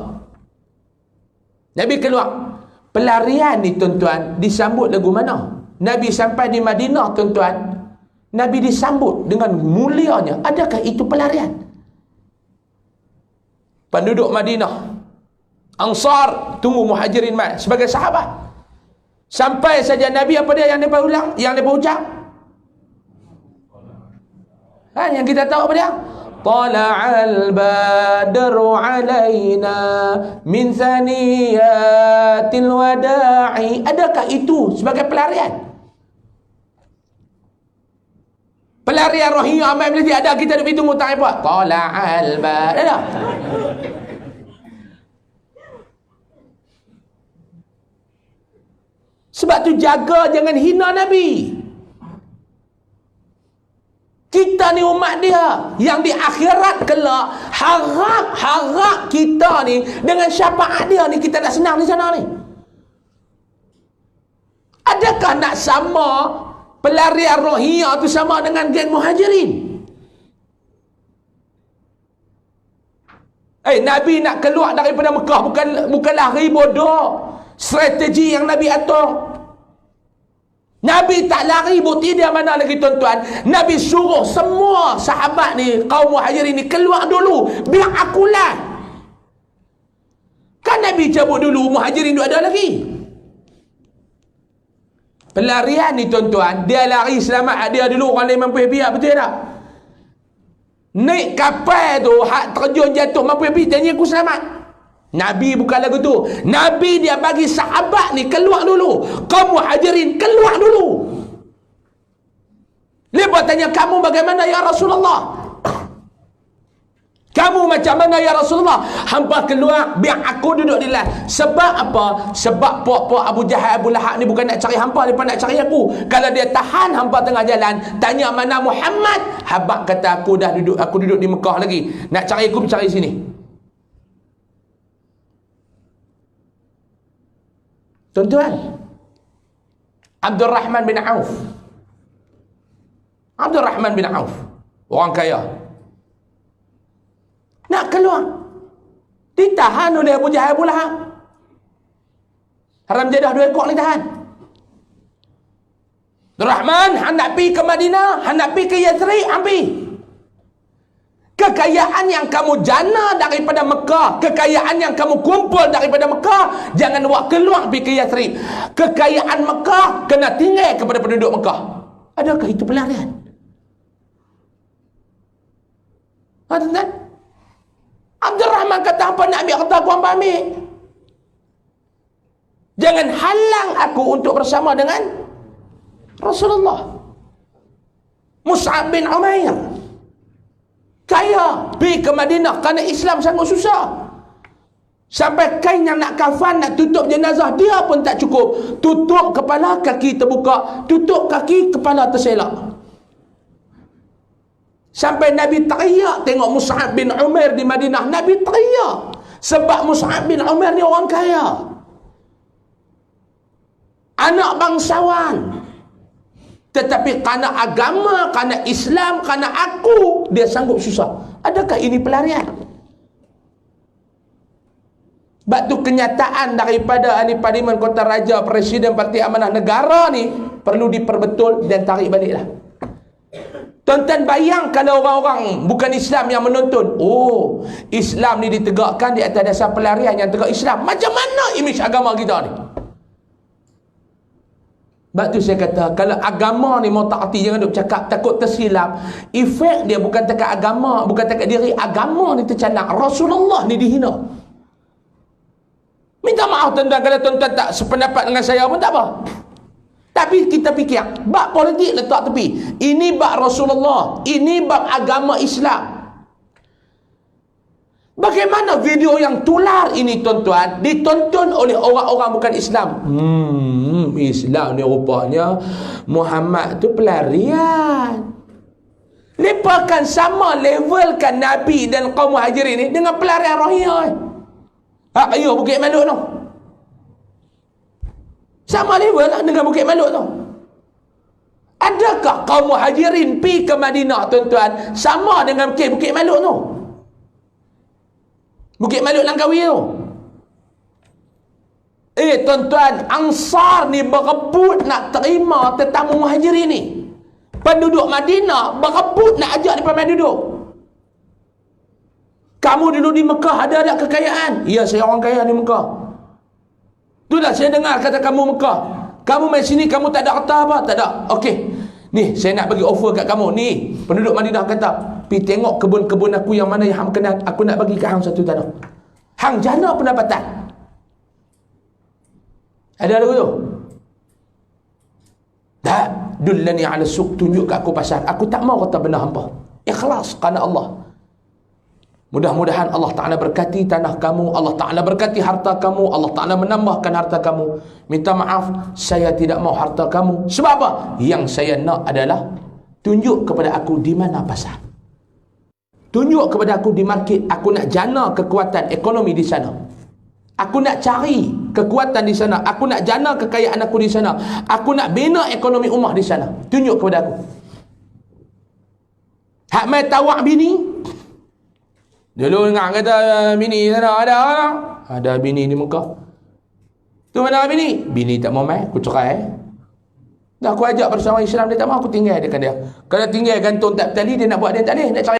Nabi keluar, pelarian ni tuan-tuan disambut lagu mana? Nabi sampai di Madinah tuan-tuan, Nabi disambut dengan mulianya. Adakah itu pelarian? Penduduk Madinah, Ansar tunggu Muhajirin mai sebagai sahabat. Sampai saja Nabi, apa dia yang dia ulang, yang dia ucap? Yang kita tahu apa dia? Tala'al badru alaina min thaniyatil wada'i. Adakah itu sebagai pelarian? Pelarian Rohingya Amai Malaysia ada, kita duduk tunggu tak apa? Tala'al badru. Ada? Sebab tu jaga jangan hina Nabi. Kita ni umat dia yang di akhirat kelak, harap kita ni dengan syafaat dia ni kita nak senang di sana ni. Adakah nak sama pelarian Rohingya tu sama dengan geng Muhajirin? Nabi nak keluar daripada Mekah bukan lari bodoh. Strategi yang Nabi atur. Nabi tak lari, bukti dia mana lagi tuan-tuan? Nabi suruh semua sahabat ni, kaum Muhajirin ni keluar dulu, biar akulah. Kan Nabi cabut dulu, Muhajirin tu ada lagi. Pelarian ni tuan-tuan, dia lari selamat dia dulu, orang lain mampu biar, betul tak? Naik kapal tu, hak terjun jatuh mampu biar, janji aku selamat. Nabi bukan lagu tu. Nabi dia bagi sahabat ni keluar dulu. Kaum Muhajirin keluar dulu. Lepas tanya, kamu bagaimana ya Rasulullah? Kamu macam mana ya Rasulullah? Hampa keluar biar aku duduk di dalam. Sebab apa? Sebab puak-puak Abu Jahal, Abu Lahab ni bukan nak cari hampa, mereka nak cari aku. Kalau dia tahan hampa tengah jalan, tanya mana Muhammad, habak kata aku duduk di Mekah lagi. Nak cari aku, cari sini. Tuan-tuan, Abdul Rahman bin Auf, orang kaya, nak keluar, ditahan oleh Abu Jahal, Abu Lahab. Haram jadah 2 ekor ni tahan. Abdul Rahman hendak pergi ke Madinah, hendak pergi ke Yathrib, ambil. Kekayaan yang kamu jana daripada Mekah, kekayaan yang kamu kumpul daripada Mekah, jangan bawa keluar pergi ke Yathrib. Kekayaan Mekah kena tinggal kepada penduduk Mekah. Adakah itu pelarian? Tuan-tuan, Abdul Rahman kata, apa nak ambil, kata aku hampa ambil. Jangan halang aku untuk bersama dengan Rasulullah. Mus'ab bin Umair kaya, pergi ke Madinah kerana Islam sangat susah. Sampai kain yang nak kafan, nak tutup jenazah, dia pun tak cukup. Tutup kepala, kaki terbuka. Tutup kaki, kepala terselak. Sampai Nabi teriak tengok Mus'ab bin Umair di Madinah. Nabi teriak. Sebab Mus'ab bin Umair ni orang kaya, anak bangsawan. Tetapi kerana agama, kerana Islam, kerana aku, dia sanggup susah. Adakah ini pelarian? Sebab tu kenyataan daripada ahli Parlimen Kota Raja, Presiden Parti Amanah Negara ni perlu diperbetul dan tarik baliklah. Tuan-tuan bayang kalau orang-orang bukan Islam yang menonton, oh, Islam ni ditegakkan di atas dasar pelarian yang tegak Islam. Macam mana imej agama kita ni? Sebab tu saya kata, kalau agama ni mau taati, jangan duk cakap takut tersilap. Efek dia bukan dekat agama, bukan dekat diri. Agama ni tercanak, Rasulullah ni dihina. Minta maaf tuan-tuan kalau tuan-tuan tak sependapat dengan saya pun tak apa. Tapi kita fikir, bab politik letak tepi. Ini bab Rasulullah, ini bab agama Islam. Bagaimana video yang tular ini tuan-tuan ditonton oleh orang-orang bukan Islam? Islam ni rupanya Muhammad tu pelarian. Lepakan sama levelkan Nabi dan kaum Muhajirin ni dengan pelarian rohia. Ayo Bukit Maluk tu. Sama level lah dengan Bukit Maluk tu. Adakah kaum Muhajirin pergi ke Madinah tuan-tuan sama dengan Bukit Maluk tu? Bukit Maluk Langkawi tu. Tuan-tuan, Ansar ni berebut nak terima tetamu Muhajirin ni. Penduduk Madinah berebut nak ajak mereka main duduk. Kamu dulu di Mekah ada tak kekayaan? Ya, saya orang kaya di Mekah. Itulah saya dengar kata kamu Mekah. Kamu main sini kamu tak ada harta apa? Tak ada. Okey. Ni saya nak bagi offer kat kamu. Ni penduduk Madinah kata, "Pi tengok kebun-kebun aku yang mana yang hang kenal, aku nak bagi kat hang satu tanah." Hang jana pendapatan. Ada lagu tu? Tak. Dullani ala suq, tunjuk kat aku pasar. Aku tak mau kata benda hampa. Ikhlas kerana Allah. Mudah-mudahan Allah Ta'ala berkati tanah kamu, Allah Ta'ala berkati harta kamu, Allah Ta'ala menambahkan harta kamu. Minta maaf, saya tidak mau harta kamu. Sebab apa? Yang saya nak adalah tunjuk kepada aku di mana pasar. Tunjuk kepada aku di market. Aku nak jana kekuatan ekonomi di sana. Aku nak cari kekuatan di sana. Aku nak jana kekayaan aku di sana. Aku nak bina ekonomi ummah di sana. Tunjuk kepada aku. Hak mai tawak bini. Dulu dengar kata bini sana ada bini di Mekah. Tu mana bini? Bini tak mau mai, aku cerai. Dah aku ajak bersama Islam, dia tak mau, aku tinggal dekat dia. Kalau tinggal gantung tak bertali, dia nak buat dia tak boleh, nak cerai.